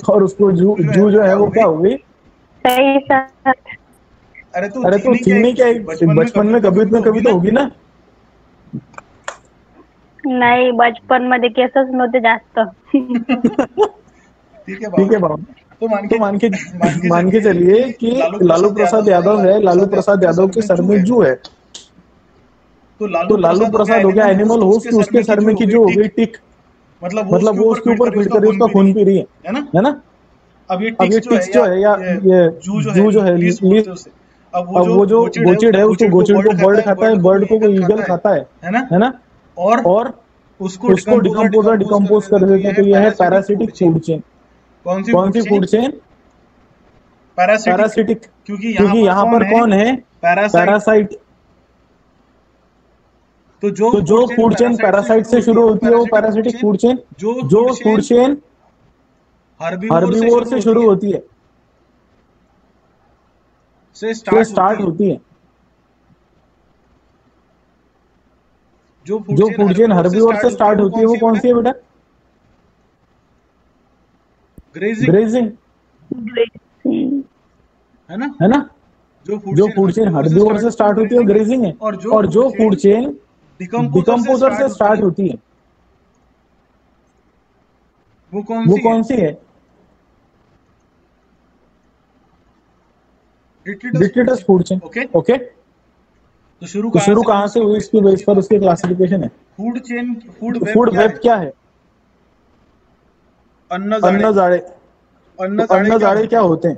और उसको जू जो है वो क्या हो गई? सही सर। अरे तो थी नहीं क्या, बचपन में कभी तो होगी ना? नाही, बचपन मध्ये केसच नव्हते जास्त. ठीक है बाबा, तो मान के चलिए कि लालू प्रसाद यादव है, लालू प्रसाद यादव के सर में जू है, तो लालू प्रसाद हो गया एनिमल होस्ट, उसके सर में की जो हो गई टिक, मतलब वो उसके ऊपर फीड कर उसका खून पी रही है ना? अब ये टिक्स जो है या ये जू जो है, अब वो जो गोचिड है, उसको गोचिड को बर्ड खाता है, बर्ड को ईगल खाता है ना? और उसको डिकम्पोज कर देते हैं। तो यह है पैरासिटिक फूड चेन। कौन सी फूड चेन? पैरासिटिक, क्योंकि यहाँ पर कौन है? पैरासाइट। तो जो फूड चेन पैरासाइट से शुरू होती है वो पैरासिटिक फूड चेन। जो फूड चेन हर्बीवोर से शुरू होती है, से स्टार्ट होती है, जो फूड चेन हर्बीवोर से स्टार्ट होती है वो कौन सी है बेटा? ग्रेजिंग, है ना? जो फूड चेन हर्बीवोर से स्टार्ट होती है वो ग्रेजिंग है, और जो फूड चेन डिकम्पोजर से स्टार्ट होती है वो कौन सी है? Detritus food chain. ओके, तो शुरू कहां से हुई, इसकी बेस पर उसकी क्लासिफिकेशन है। फूड वेब क्या है? अन्न जाड़े क्या होते हैं?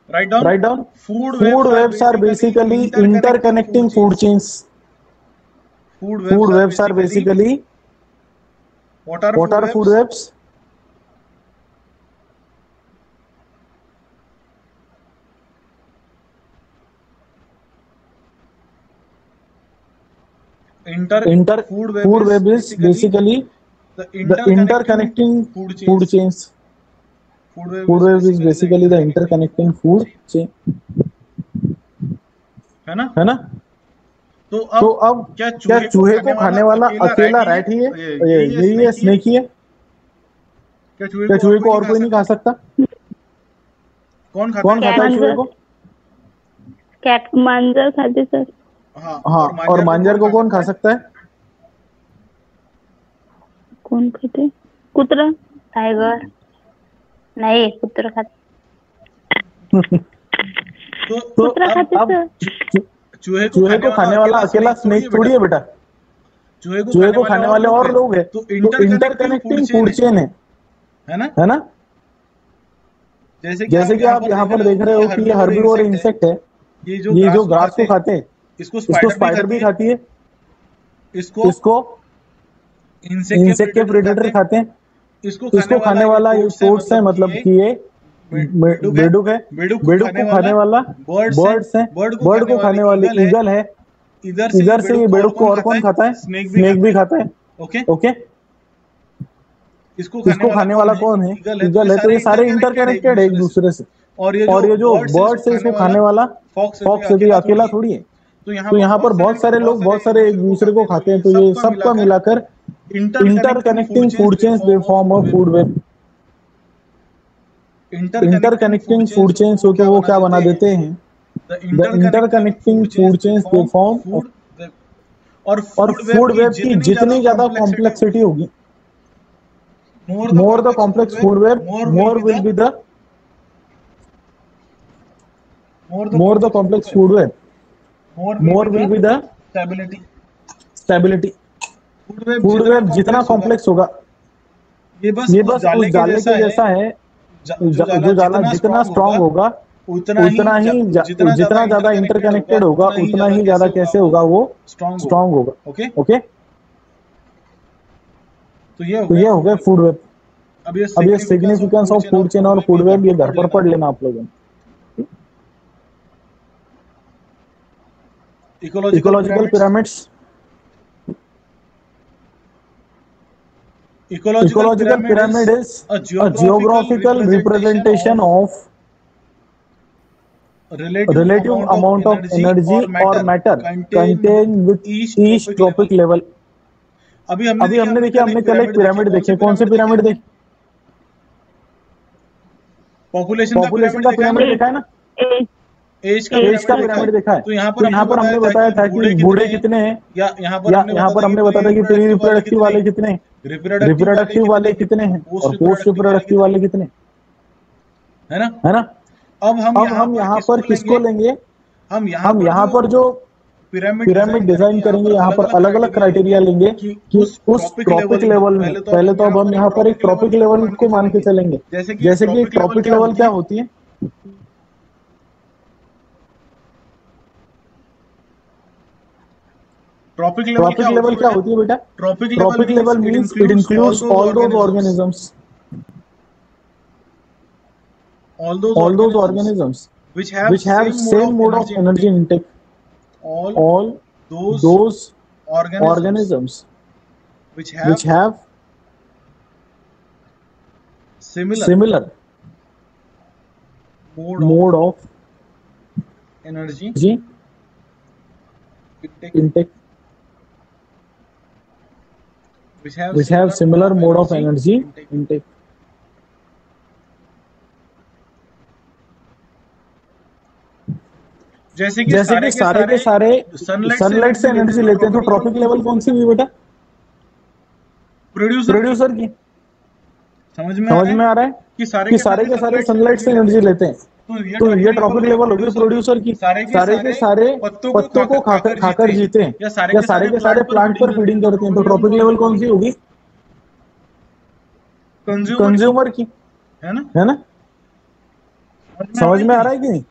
Right down. Food webs are basically interconnecting food chains. Food webs are basically what are food webs? Food web is basically the interconnecting food chains. Food web is basically the interconnecting food chain. है ना? तो अब क्या चूहे को खाने वाला अकेला रैट ही है? यही है, स्नेक ही है? क्या चूहे को और कोई नहीं खा सकता? कौन खाता है चूहे को? कैट, मांजर खाते सर। हाँ, और मांजर को कौन खा सकता है? कौन खाते? कुत्रा, टाइगर नहीं, कुत्रा खाते। कुत्रा खाते सर। चूहे को खाने वाला अकेला स्नेक थोड़ी है बेटा, चूहे को खाने वाले और लोग हैं। तो इंटरकनेक्टिंग फूड चेन है ना? जैसे कि आप यहाँ पर देख रहे हो कि ये हर्बीवोर इंसेक्ट है, ये जो घास को खाते हैं, इसको स्पाइडर भी खाती है, इसको इंसेक्ट के प्रेडेटर खाते हैं, इसको खाने वाला ये टोड्स है, मतलब कि ये बेडुक है, बेडुक को खाने वाला बर्ड्स है, बर्ड को खाने वाले ईगल है, इधर से ये बेडुक को और कौन खाता है? स्नेक भी खाता है। ओके, इसको खाने वाला कौन है? ईगल है। तो ये सारे इंटरकनेक्टेड है एक दूसरे से, और ये जो बर्ड्स है इसको खाने वाला फॉक्स है, तो ये अकेला थोड़ी है। तो यहाँ पर बहुत सारे लोग बहुत सारे एक दूसरे को खाते हैं, तो ये सबका मिलाकर interconnecting food chains they form a food web. Interconnecting food chains हो तो वो क्या बना देते हैं? The interconnecting food chains they form. और फूड वेब की जितनी ज्यादा कॉम्प्लेक्सिटी होगी, more the complex food web, more will be the complex food web, more will be the stability. Food web जितना कॉम्प्लेक्स होगा, ये बस उस जाले के जैसा है, जो जाला जितना स्ट्रांग होगा उतना ही जितना ज्यादा इंटरकनेक्टेड होगा उतना ही ज्यादा कैसे होगा, वो स्ट्रांग होगा। ओके, तो ये हो गया फूड वेब। अब ये सिग्निफिकेंस ऑफ फूड चेन और फूड वेब ये घर पर पढ़ लेना आप लोगों ने। Ecological pyramids. Ecological pyramid is a geographical representation of relative amount of energy or matter contained with each tropic level. अभी हमने देखा, हमने कल एक पिरामिड देखे। कौन से पिरामिड देखे? पॉपुलेशन का पिरामिड देखा है ना, एज का पिरामिड देखा है। तो यहाँ पर हमने बताया था कि बूढ़े कितने हैं, या यहाँ पर हमने बताया था कि प्री रिप्रोडक्टिव वाले कितने हैं, रिप्रोडक्टिव वाले कितने हैं और पोस्ट रिप्रोडक्टिव वाले कितने, है ना। अब हम यहाँ पर किसको लेंगे, हम यहाँ पर जो पिरामिड डिजाइन करेंगे, यहाँ पर अलग अलग क्राइटेरिया लेंगे कि उस ट्रॉपिक लेवल में, पहले तो अब हम यहाँ पर एक ट्रॉपिक लेवल को मान के चलेंगे। जैसे कि ट्रॉपिक लेवल क्या होती है, ट्रॉपिक लेवल क्या होती है बेटा? Trophic level means it includes all those organisms, all those organisms which have same mode of energy intake, all those organisms which have similar mode of energy intake, which have similar mode of energy intake. जैसे कि सारे के सारे sunlight से energy लेते हैं, तो trophic level कौन सी हुई बेटा? प्रोड्यूसर की। समझ में आ रहा है कि सारे के सारे सनलाइट से एनर्जी लेते हैं, तो ये ट्रॉपिक लेवल होगी प्रोड्यूसर की। सारे के सारे पत्तों को खाकर जीते हैं, या सारे के सारे प्लांट पर फीडिंग करते हैं, तो ट्रॉपिक लेवल कौन सी होगी? कंज्यूमर की, है ना। समझ में आ रहा है कि नहीं?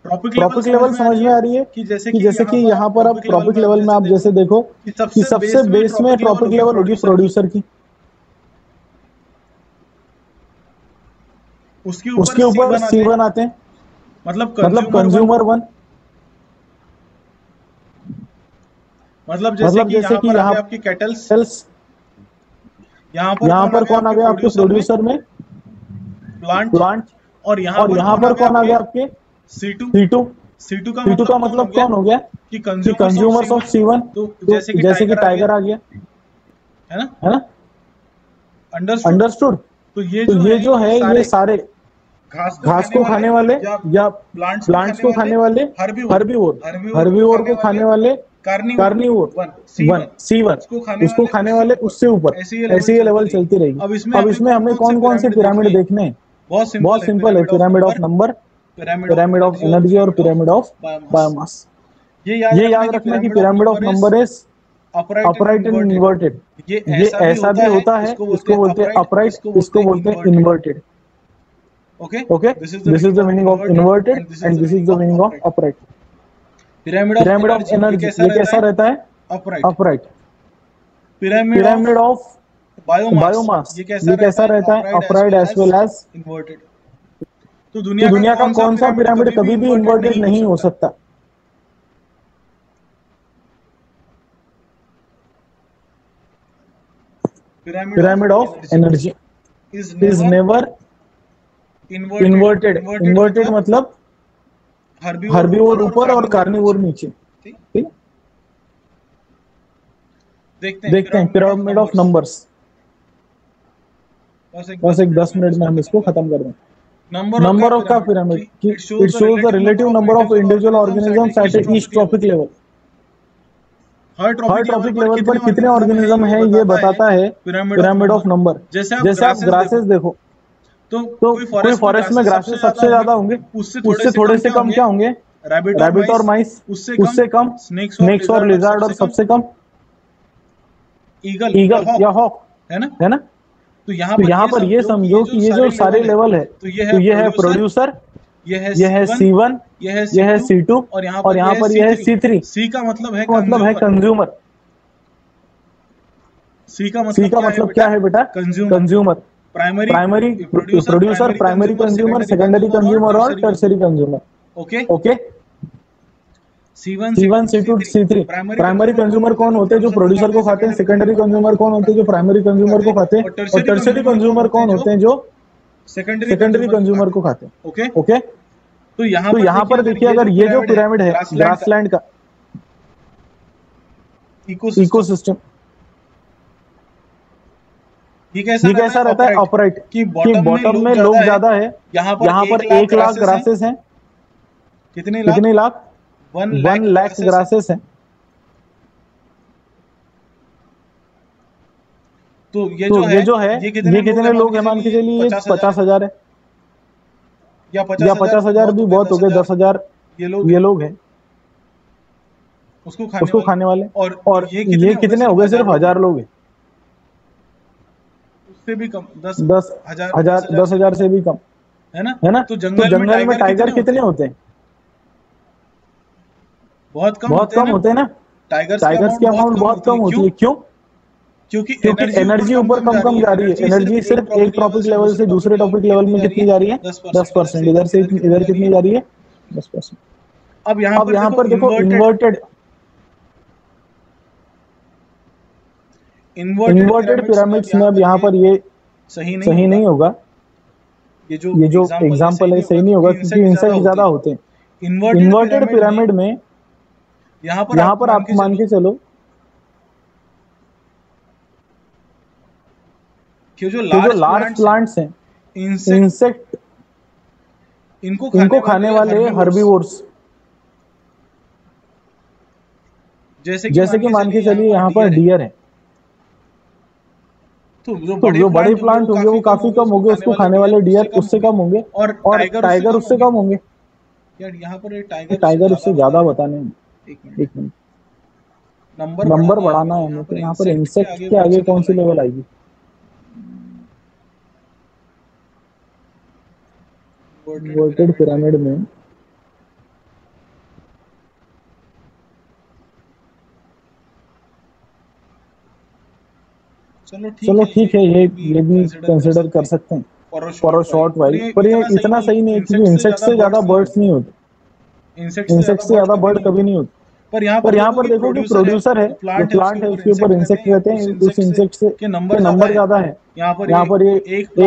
ट्रॉपिक लेवल समझ में आ रही है कि जैसे कि यहाँ पर अब ट्रॉपिक लेवल में आप जैसे देखो कि सबसे बेस में ट्रॉपिक लेवल होगी प्रोड्यूसर की, उसके ऊपर C1 आते हैं, मतलब कंज्यूमर 1, मतलब जैसे कि यहाँ आपकी कैटल्स, यहाँ पर कौन आ गया आपके प्रोड्यूसर में? प्लांट। और यहाँ पर कौन आ गया आपके? C2 का मतलब कौन हो गया कि कंज्यूमर्स ऑफ C1, तो जैसे कि टाइगर आ गया, है ना। अंडरस्टूड। तो ये जो है ये सारे घास को खाने वाले या प्लांट्स को खाने वाले, हर्बीवोर को खाने वाले कार्निवोर C1, उसको खाने वाले उससे ऊपर, ऐसे ये लेवल चलती रहेगी। अब इसमें हमें कौन कौन से पिरामिड देखने हैं? बहुत सिंपल है, pyramid of number, pyramid of energy और पिरामिड ऑफ बायोमास। ये याद रखना कि pyramid of number is upright and inverted. ये ऐसा भी होता है, इसको बोलते हैं अपराइट, इसको बोलते हैं inverted. Okay, this is the meaning of inverted and this is the meaning of upright. Pyramid of energy ये कैसा रहता है? अपराइट। पिरामिड ऑफ बायोमास ये कैसा रहता है? Upright as well as inverted. तो दुनिया का कौन सा पिरामिड कभी भी इन्वर्टेड नहीं हो सकता? Pyramid of energy is never inverted. Inverted मतलब हर्बीवोर ऊपर और कार्निवोर नीचे। ठीक, देखते हैं पिरामिड ऑफ नंबर्स। बस एक 10 मिनट में हम इसको खत्म कर दें। नंबर ऑफ का pyramid, it shows the relative number of individual organisms eight each trophic level. हर ट्रॉपिक लेवल पर कितने ऑर्गेनिज्म हैं ये बताता है पिरामिड ऑफ नंबर। जैसे आप ग्रासेस देखो तो कोई फॉरेस्ट में ग्रासेस सबसे ज्यादा होंगे, उससे थोड़े से कम क्या होंगे? रैबिट और माइस, उससे कम स्नेक्स और लिजर्ड, और सबसे कम ईगल या हॉक, है ना। तो यहाँ पर ये समझो कि ये जो सारे लेवल है, तो ये है प्रोड्यूसर, ये है C1, ये है C2 और यहाँ पर ये है C3। C का मतलब है कंज्यूमर। C का मतलब क्या है बेटा? Consumer. Primary producer, primary consumer, secondary consumer और tertiary consumer. Okay. C1, C2, C3 primary consumer कौन होते हैं? जो प्रोड्यूसर को खाते हैं। सेकेंडरी कंज्यूमर कौन होते हैं? जो प्राइमरी कंज्यूमर को खाते हैं। और टर्शियरी कंज्यूमर कौन होते हैं? जो सेकेंडरी कंज्यूमर को खाते हैं। ओके। तो यहाँ पर देखिए, अगर ये जो पिरामिड है ग्रासलैंड का इकोसिस्टम, ये कैसा रहता है अपराइट, कि बॉटम में लोग ज्यादा है, यहाँ पर 1 लाख ग्रासेस हैं। कितने लाख? 1 लाख ग्रासेस हैं। तो ये जो है ये कितने लोग हैं मान के चलिए? ये 50,000 है, या 50,000 भी बहुत हो गए, 10,000 ये लोग हैं उसको खाने वाले। और ये कितने हो गए? सिर्फ 1000 लोग हैं, उससे भी कम, 10,000 से भी कम, है ना? तो जंगल में टाइगर कितने होते हैं? बहुत कम होते हैं ना। टाइगर्स की अमाउंट बहुत कम होती है। क्यों? क्योंकि एनर्जी ऊपर कम जा रही है। एनर्जी सिर्फ एक टॉपिक लेवल से दूसरे टॉपिक लेवल में कितनी जा रही है? 10%। इधर से इधर कितनी जा रही है? 10%। अब यहाँ पर देखो इन्वर्टेड पिरामिड्स में अब यहाँ पर ये सही नहीं होगा। ये जो एग्जाम्पल है सही नहीं होगा, क्योंकि इंसेक्ट ज्यादा होते हैं इन्वर्टेड पिरामिड में। यहाँ पर आप मान के चलो कि जो लार्ज प्लांट्स हैं, इंसेक्ट इनको खाने वाले हर्बीवोर्स, जैसे कि मान के चलिए यहाँ पर डियर है। तो जो बड़े प्लांट होंगे वो काफी कम होंगे, उसको खाने वाले डियर उससे कम होंगे, और टाइगर उससे कम होंगे। यार यहाँ पर टाइगर उससे ज्यादा बताने हैं। एक मिनट, नंबर बढ़ाना है हमें। तो यहाँ पर इंसेक्ट के आगे कौन सी लेवल आएगी? इन्वर्टेड पिरामिड में चलो ठीक है, ये भी कंसिडर कर सकते हैं फॉर अ शॉर्ट वाइल। पर ये इतना सही नहीं है, क्योंकि इंसेक्ट से ज्यादा बर्ड्स नहीं होते। इंसेक्ट से ज्यादा बर्ड कभी नहीं होते। पर यहाँ पर देखो कि प्रोड्यूसर है, जो प्लांट है उसके ऊपर इंसेक्ट रहते हैं, उस इंसेक्ट से के नंबर ज्यादा है। यहाँ पर ये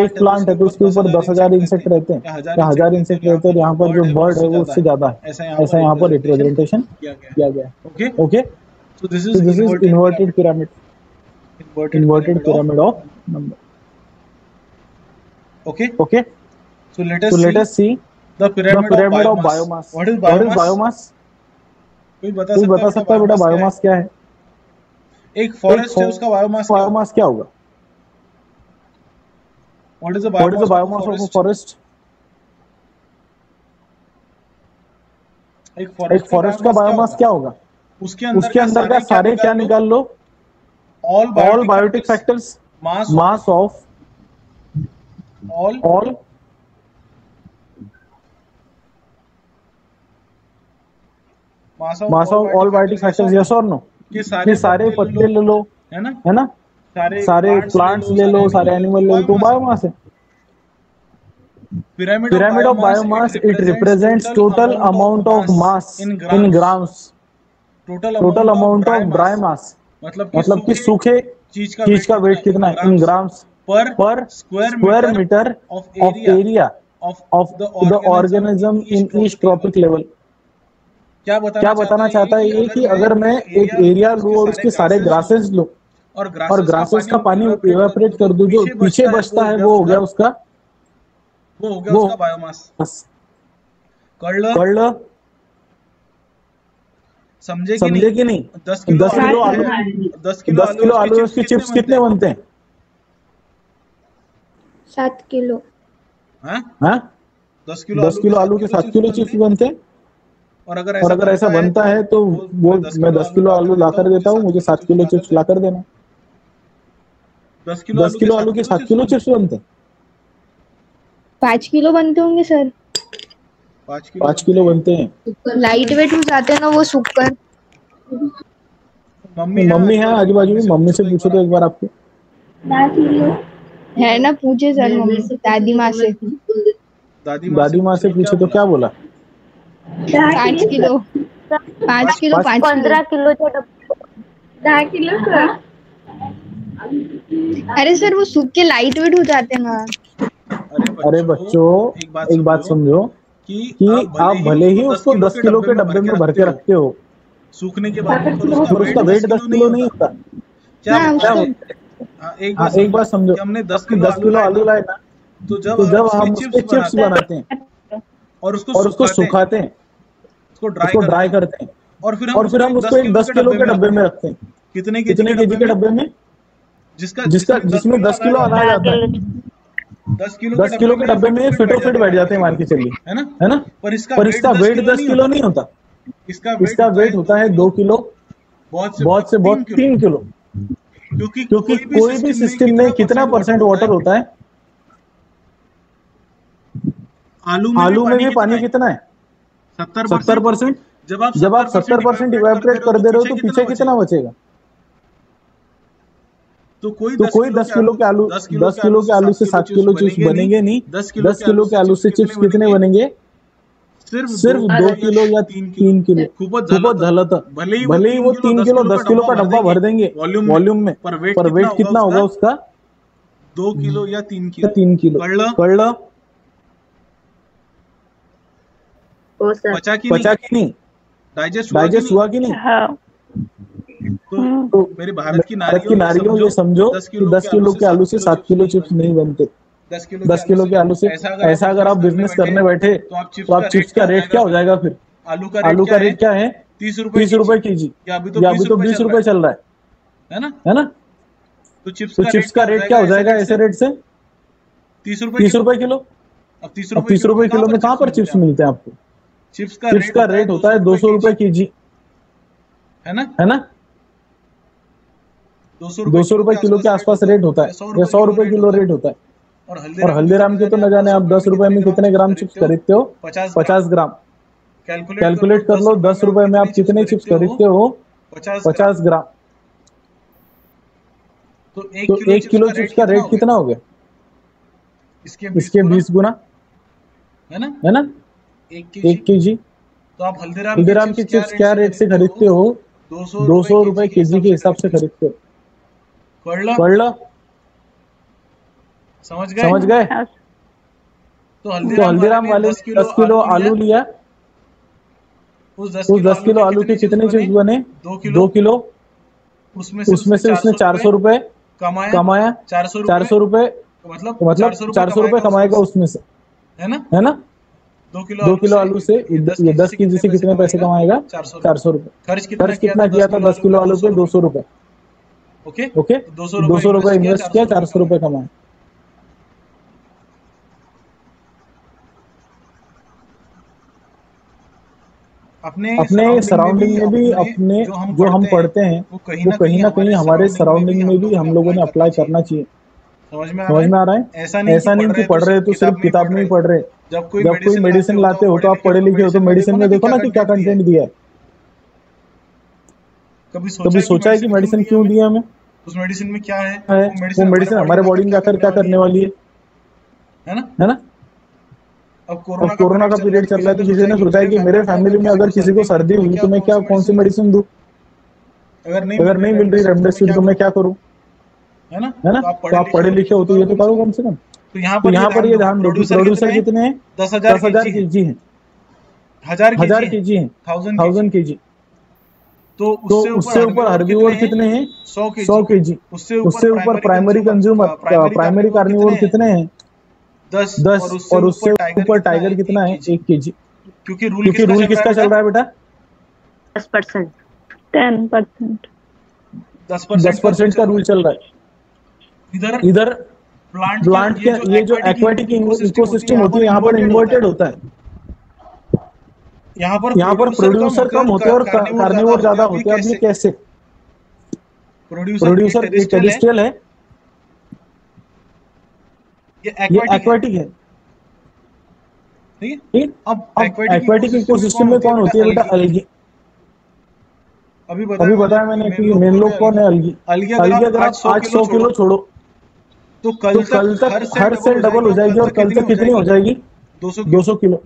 एक प्लांट है तो उसके ऊपर 10,000 इंसेक्ट रहते हैं, या 1000 इंसेक्ट रहते हैं। यहाँ पर जो बर्ड है वो उससे ज्यादा है। ऐसा यहाँ पर रिप्रेजेंटेशन किया गया है। Okay, so this is inverted pyramid, inverted pyramid of number. Okay. So let us see the pyramid of biomass. What is biomass? कोई बता सकता है बेटा बायोमास क्या है? एक फॉरेस्ट है, उसका बायोमास क्या होगा? What is the biomass of a forest? एक फॉरेस्ट का बायोमास क्या होगा? उसके अंदर का सारे क्या निकाल लो? all biotic factors, mass of all biotic factors, yes or no? कि सारे पत्ते ले लो, है ना? सारे प्लांट्स ले लो, सारे एनिमल ले लो, तो बायोमास है। Pyramid of biomass, it represents total amount of mass in grams, total amount of dry mass, मतलब कि सूखे चीज का वेट कितना है in grams per square metre of area of the organism in each trophic level. क्या बताना चाहता है ये कि अगर मैं एक एरिया लूं और उसके सारे ग्रासेस लूं और ग्रासेस का पानी इवेपोरेट कर दूं, जो पीछे बचता है वो हो गया उसका बायोमास। कर लो, समझे कि नहीं? 10 किलो आलू उसकी चिप्स कितने बनते हैं? 7 किलो। हाँ? 10 किलो आलू के 7 किलो चिप्स बनते हैं। और अगर ऐसा बनता है तो वो मैं 10 किलो आलू लाकर देता हूँ, मुझे 7 किलो चिप्स लाकर देना। 10 किलो आलू के 7 किलो चिप्स बनते हैं। 5 किलो बनते होंगे सर। 5 किलो बनते हैं। लाइट वेट हो जाते हैं ना वो सूखकर। मम्मी है आजू बाजू में, मम्मी से पूछो तो एक बार आपके है ना, पूछे सर मम्मी से, दादी माँ से। दादी माँ से पूछे तो क्या बोला? 5 kilo 5 kilo 15 kilo 10 kilo sir. अरे सर वो सूख के लाइट वेट हो जाते हैं ना। अरे बच्चों एक बात समझो कि आप भले ही उसको 10 किलो के डब्बे में भर के रखते हो, सूखने के बाद उसका वेट 10 किलो नहीं होता। क्या एक बात समझो, हमने 10 किलो आलू लाए ना, तो जब हम उसके चिप्स बनाते हैं और उसको सुखाते हैं, उसको ड्राई करते हैं, और फिर हम उसको एक 10 किलो के डब्बे में रखते हैं। कितने केजी के डब्बे में? जिसमें 10 किलो अनाज आता है। 10 किलो के डब्बे में फिटो फिट बैठ जाते हैं, मान के चलिए, है ना। पर इसका वेट 10 किलो नहीं होता, इसका वेट होता है 2 किलो, बहुत से बहुत 3 किलो, क्योंकि कोई भी सिस्टम में कितना परसेंट वाटर होता है? आलू में भी पानी कितना है? 70%। जब आप 70% इवेपोरेट कर दे रहे हो तो पीछे कितना बचेगा? तो कोई 10 किलो के आलू से 7 किलो चिप्स बनेंगे नहीं। 10 किलो के आलू से चिप्स कितने बनेंगे? सिर्फ 2 किलो या 3 किलो। खूपच झालं तर भले ही वो 3 किलो 10 किलो का डब्बा भर देंगे वॉल्यूम में, पर वेट कितना होगा उसका? 2 किलो या 3 किलो। कळलं? पचा की नहीं? डाइजेस्ट हुआ कि नहीं? तो मेरे भारत की नारियों ये समझो कि 10 किलो के आलू से 7 किलो चिप्स नहीं बनते। 10 किलो के आलू से ऐसा अगर आप बिजनेस करने बैठे तो आप चिप्स का रेट क्या हो जाएगा फिर? आलू का रेट क्या है? 30 रुपए केजी, या अभी तो 20 रुपए चल रहा है ना। तो चिप्स का रेट क्या हो जाएगा ऐसे रेट से? 30 रुपए किलो। अब 30 रुपए किलो में कहां पर चिप्स मिलते हैं आपको? चिप्स का रेट होता है 200 रुपए केजी, है ना। 200 रुपए किलो के आसपास रेट होता है, या 100 रुपए किलो रेट होता है। और हल्दीराम के तो न जाने आप 10 रुपए में कितने ग्राम चिप्स खरीदते हो? 50 ग्राम। कैलकुलेट कर लो 10 रुपए में आप कितने चिप्स खरीदते हो? 50 ग्राम। तो 1 किलो चिप्स का रेट कितना हो गया? इसके 20 गुना, है ना। 1 केजी। तो आप हल्दीराम की चिप्स क्या रेट से खरीदते हो? 200 रुपए केजी के हिसाब से खरीदते हो। कळलं? समझ गए? तो हल्दीराम वाले 10 किलो आलू लिया, उस 10 किलो आलू के कितने चिप्स बने? 2 किलो। उसमें से उसने 400 रुपए कमाया। 400 रुपए मतलब 400 रुपए कमाएगा उसमें से, है ना। 2 किलो आलू से ये 10 केजी से कितने पैसे कमाएगा? 400 रुपए। खर्च कितना किया था 10 किलो आलू पे? 200 रुपए। ओके, 200 रुपए इन्वेस्ट किया, 400 रुपए कमाए। अपने सराउंडिंग में भी, अपने जो हम पढ़ते हैं वो कहीं ना कहीं हमारे सराउंडिंग में भी हम लोगों ने अप्लाई करना चाहिए। समझ में आ रहा है? ऐसा नहीं कि पढ़ रहे तो सिर्फ किताब में ही पढ़ रहे। जब कोई मेडिसिन लाते हो तो आप पढ़े लिखे हो तो मेडिसिन में देखो ना कि क्या कंटेंट दिया है। कभी सोचा है कि मेडिसिन क्यों दिया हमें? उस मेडिसिन में क्या है? वो मेडिसिन हमारे बॉडी में जाकर क्या करने वाली है ना। अब कोरोना का पीरियड चल रहा है तो किसी ने सोचा है कि मेरे फैमिली में अगर किसी को सर्दी हुई तो मैं क्या कौन सी मेडिसिन दूं? अगर नहीं मिल रही रेमडेसिविर तो मैं क्या करूं? है ना। तो आप पढ़े लिखे हो तो ये तो करो कम से कम। तो यहाँ पर ये ध्यान दो, प्रोड्यूसर कितने हैं? 10,000 केजी हैं, 1000 केजी हैं, 1000 केजी। तो उससे ऊपर हर्बीवोर कितने हैं? 100 केजी। उससे ऊपर प्राइमरी कंज्यूमर, प्राइमरी कार्निवोर कितने हैं? 10। और उससे ऊपर टाइगर कितना है? 1 केजी। क्योंकि रूल किसका चल रहा है बेटा? 10%। 10% का रूल चल रहा है। इधर प्लांट के ये जो एक्वाटिक इकोसिस्टम होती है यहाँ पर इन्वर्टेड होता है। यहाँ पर प्रोड्यूसर कम होते हैं और कार्निवोर ज्यादा होते हैं। अब ये कैसे? प्रोड्यूसर एक टेरेस्ट्रियल है, ये एक्वाटिक है, ठीक है। अब एक्वाटिक इकोसिस्टम में कौन होती है बेटा? अलगी। अभी बताया मैंने कि मेन लोग कौन है? अलगी अगर आप आज 100 किलो छोड़ो तो कल तक हर सेल डबल हो जाएगी, और कल तक कितनी हो जाएगी? 200 किलो।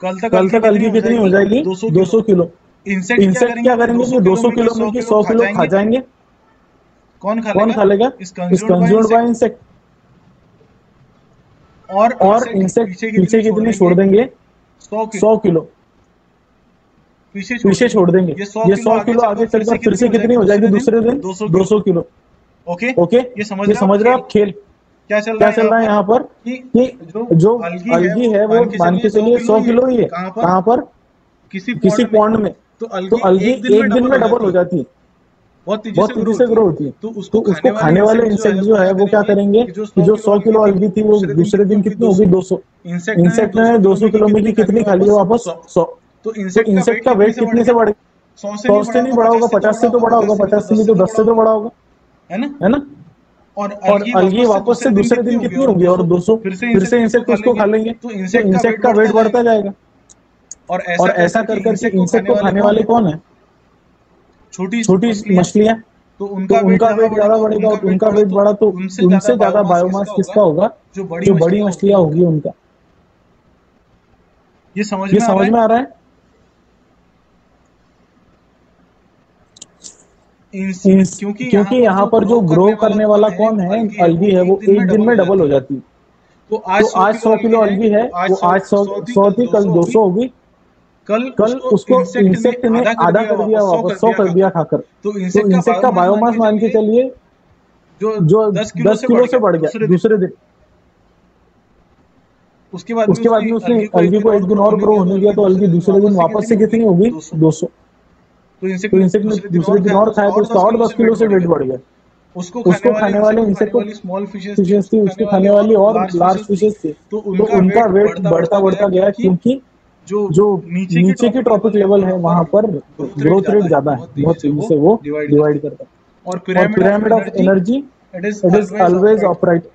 कल तक अलगी कितनी हो जाएगी? 200 किलो। इंसेक्ट क्या करेंगे कि 200 किलो में की 100 किलो खा जाएंगे। कौन खा लेगा? इस कंज्यूम्ड बाय इंसेक्ट। और इंसेक्ट पीछे कितनी छोड़ देंगे? 100 किलो। पीछे छोड़ देंगे, ये 100 किलो आगे चलकर फिर से कितनी हो जाएगी दूसरे दिन? 200 किलो। ओके, ये समझ रहे हो आप खेल क्या चल रहा है यहाँ पर कि जो अलगी है वो मान के चलिए 100 किलो ही है। कहाँ पर? किसी पॉन्ड में। तो अलगी एक दिन में डबल हो जाती है, बहुत तेजी से ग्रो होती है। तो उसको खाने वाले इंसेक्ट जो है वो क्या करेंगे कि जो 100 किलो अलगी थी वो दूसरे दिन कितनी होगी? 200। इंसेक्ट ने 200 किलो में की कितनी खा ली वापस? 100। तो इंसेक्ट का वेट कितने से बढ़? 100 से नहीं बढ़ा होगा, 50 से तो बढ़ा होगा, 50 से नहीं तो 10 से तो बढ़ा होगा, है ना? और अलगी वापस से दूसरे दिन कितनी होगी? और 200। फिर से इंसेक्ट उसको खा लेंगे, तो इंसेक्ट का वेट बढ़ता जाएगा। और ऐसा कर करके इंसेक्ट को खाने वाले कौन है? छोटी मछलियां। तो उनका वेट ज्यादा बढ़ेगा, और उनका वेट बढ़ा तो उनसे ज्यादा बायोमास किसका होगा? जो बड़ी मछलियां होगी उनका। ये समझ में आ रहा है? क्योंकि यहाँ पर जो ग्रो करने वाला कौन है? अलगी है, वो एक दिन में डबल हो जाती है। तो आज 100 किलो अलगी है, वो आज 100 थी, कल 200 होगी, कल उसको इंसेक्ट ने आधा कर दिया, वापस 100 कर दिया खाकर। तो इंसेक्ट का बायोमास मान के चलिए जो 10 किलो से बढ़ गया दूसरे दिन। उसके बाद में उसने अलगी को एक दिन और ग्रो होने दिया, तो अलगी दूसरे दिन वापस से कितनी होगी? 200। तो इंसेक्ट ने दूसरे दिन और खाया तो उसका और 10 किलो से वेट बढ़ गया। उसको खाने वाले इंसेक्ट को स्मॉल फिशेस थी, उसको खाने वाली और लार्ज फिशेस थी। तो उनका वेट बढ़ता गया, क्योंकि जो नीचे की ट्रॉपिक लेवल है वहां पर ग्रोथ रेट ज्यादा है, बहुत तेजी से वो डिवाइड करता है। और pyramid of energy, it is always upright.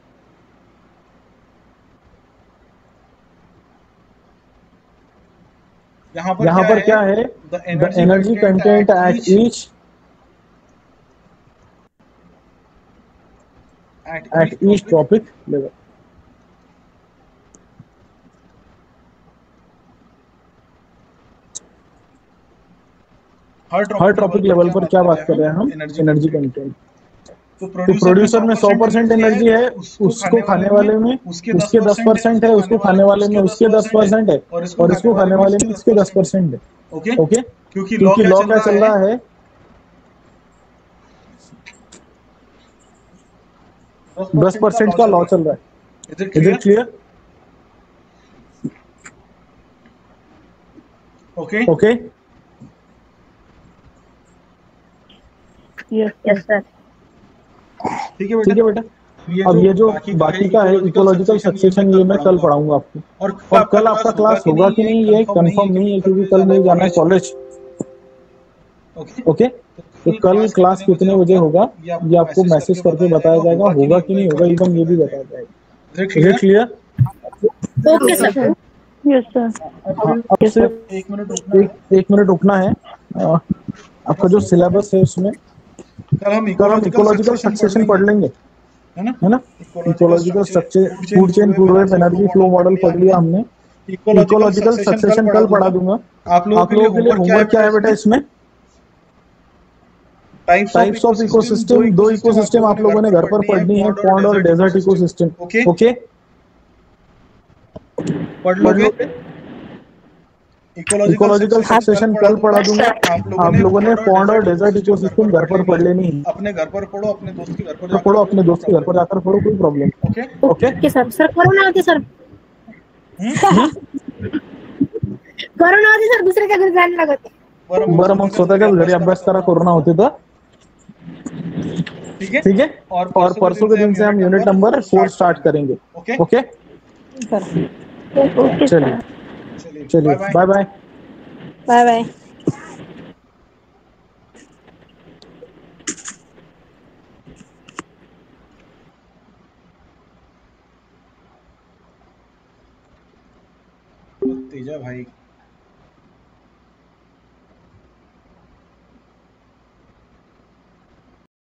यहाँ पर क्या है? The energy content at each trophic level. हर ट्रॉपिक लेवल पर क्या बात कर रहे हैं हम? Energy content. तो प्रोड्यूसर में 100% एनर्जी है, उसको खाने वाले में उसके 10% है, उसको खाने वाले में उसके 10% है, और इसको खाने वाले में इसके 10% है। ओके, क्योंकि लॉ क्या चल रहा है? 10% का लॉ चल रहा है। Is it clear? Okay. Yes sir. ठीक है बेटा। अब ये जो बाकी का है इकोलॉजिकल सक्सेशन, ये मैं कल पढ़ाऊंगा आपको। और कल आपका क्लास होगा कि नहीं ये कंफर्म नहीं है, क्योंकि कल मुझे जाना है कॉलेज। ओके, तो कल क्लास कितने बजे होगा ये आपको मैसेज करके बताया जाएगा, होगा कि नहीं होगा एकदम ये भी बताया जाएगा। Is it clear? Okay sir. Yes sir. हाँ, अब सिर्फ एक मिनट रुकना है। आपका जो सिलेबस है उसमें कल हम इकोलॉजिकल सक्सेशन पढ़ लेंगे, है ना? Ecological structure, food chain, food web, energy flow model पढ़ लिया हमने। इकोलॉजिकल सक्सेशन कल पढ़ा दूंगा। आप लोगों के लिए होमवर्क क्या है बेटा इसमें? टाइप्स ऑफ इकोसिस्टम, 2 इकोसिस्टम आप लोगों ने घर पर पढ़नी है, पॉन्ड और डेजर्ट इकोसिस्टम। ओके, पढ़ लोगे? इकोलॉजिकल सक्सेशन कल पढ़ा दूंगा। आप लोगों ने पॉन्ड और डेजर्ट इकोसिस्टम घर पर पढ़ लेनी है। अपने घर पर पढ़ो, अपने दोस्त के घर पर पढ़ो, अपने दोस्त के घर पर जाकर पढ़ो, कोई प्रॉब्लम। ओके सर कोरोना होती सर। कोरोना होती सर, दुसऱ्याच्या घरी जायला लागत। बरं, मग स्वतःच्या घरी अभ्यास करा, कोरोना होते तर। ठीक है। और परसों के दिन से हम यूनिट नंबर 4 स्टार्ट करेंगे। ओके, चलिए, bye bye. Bye bye. Teja भाई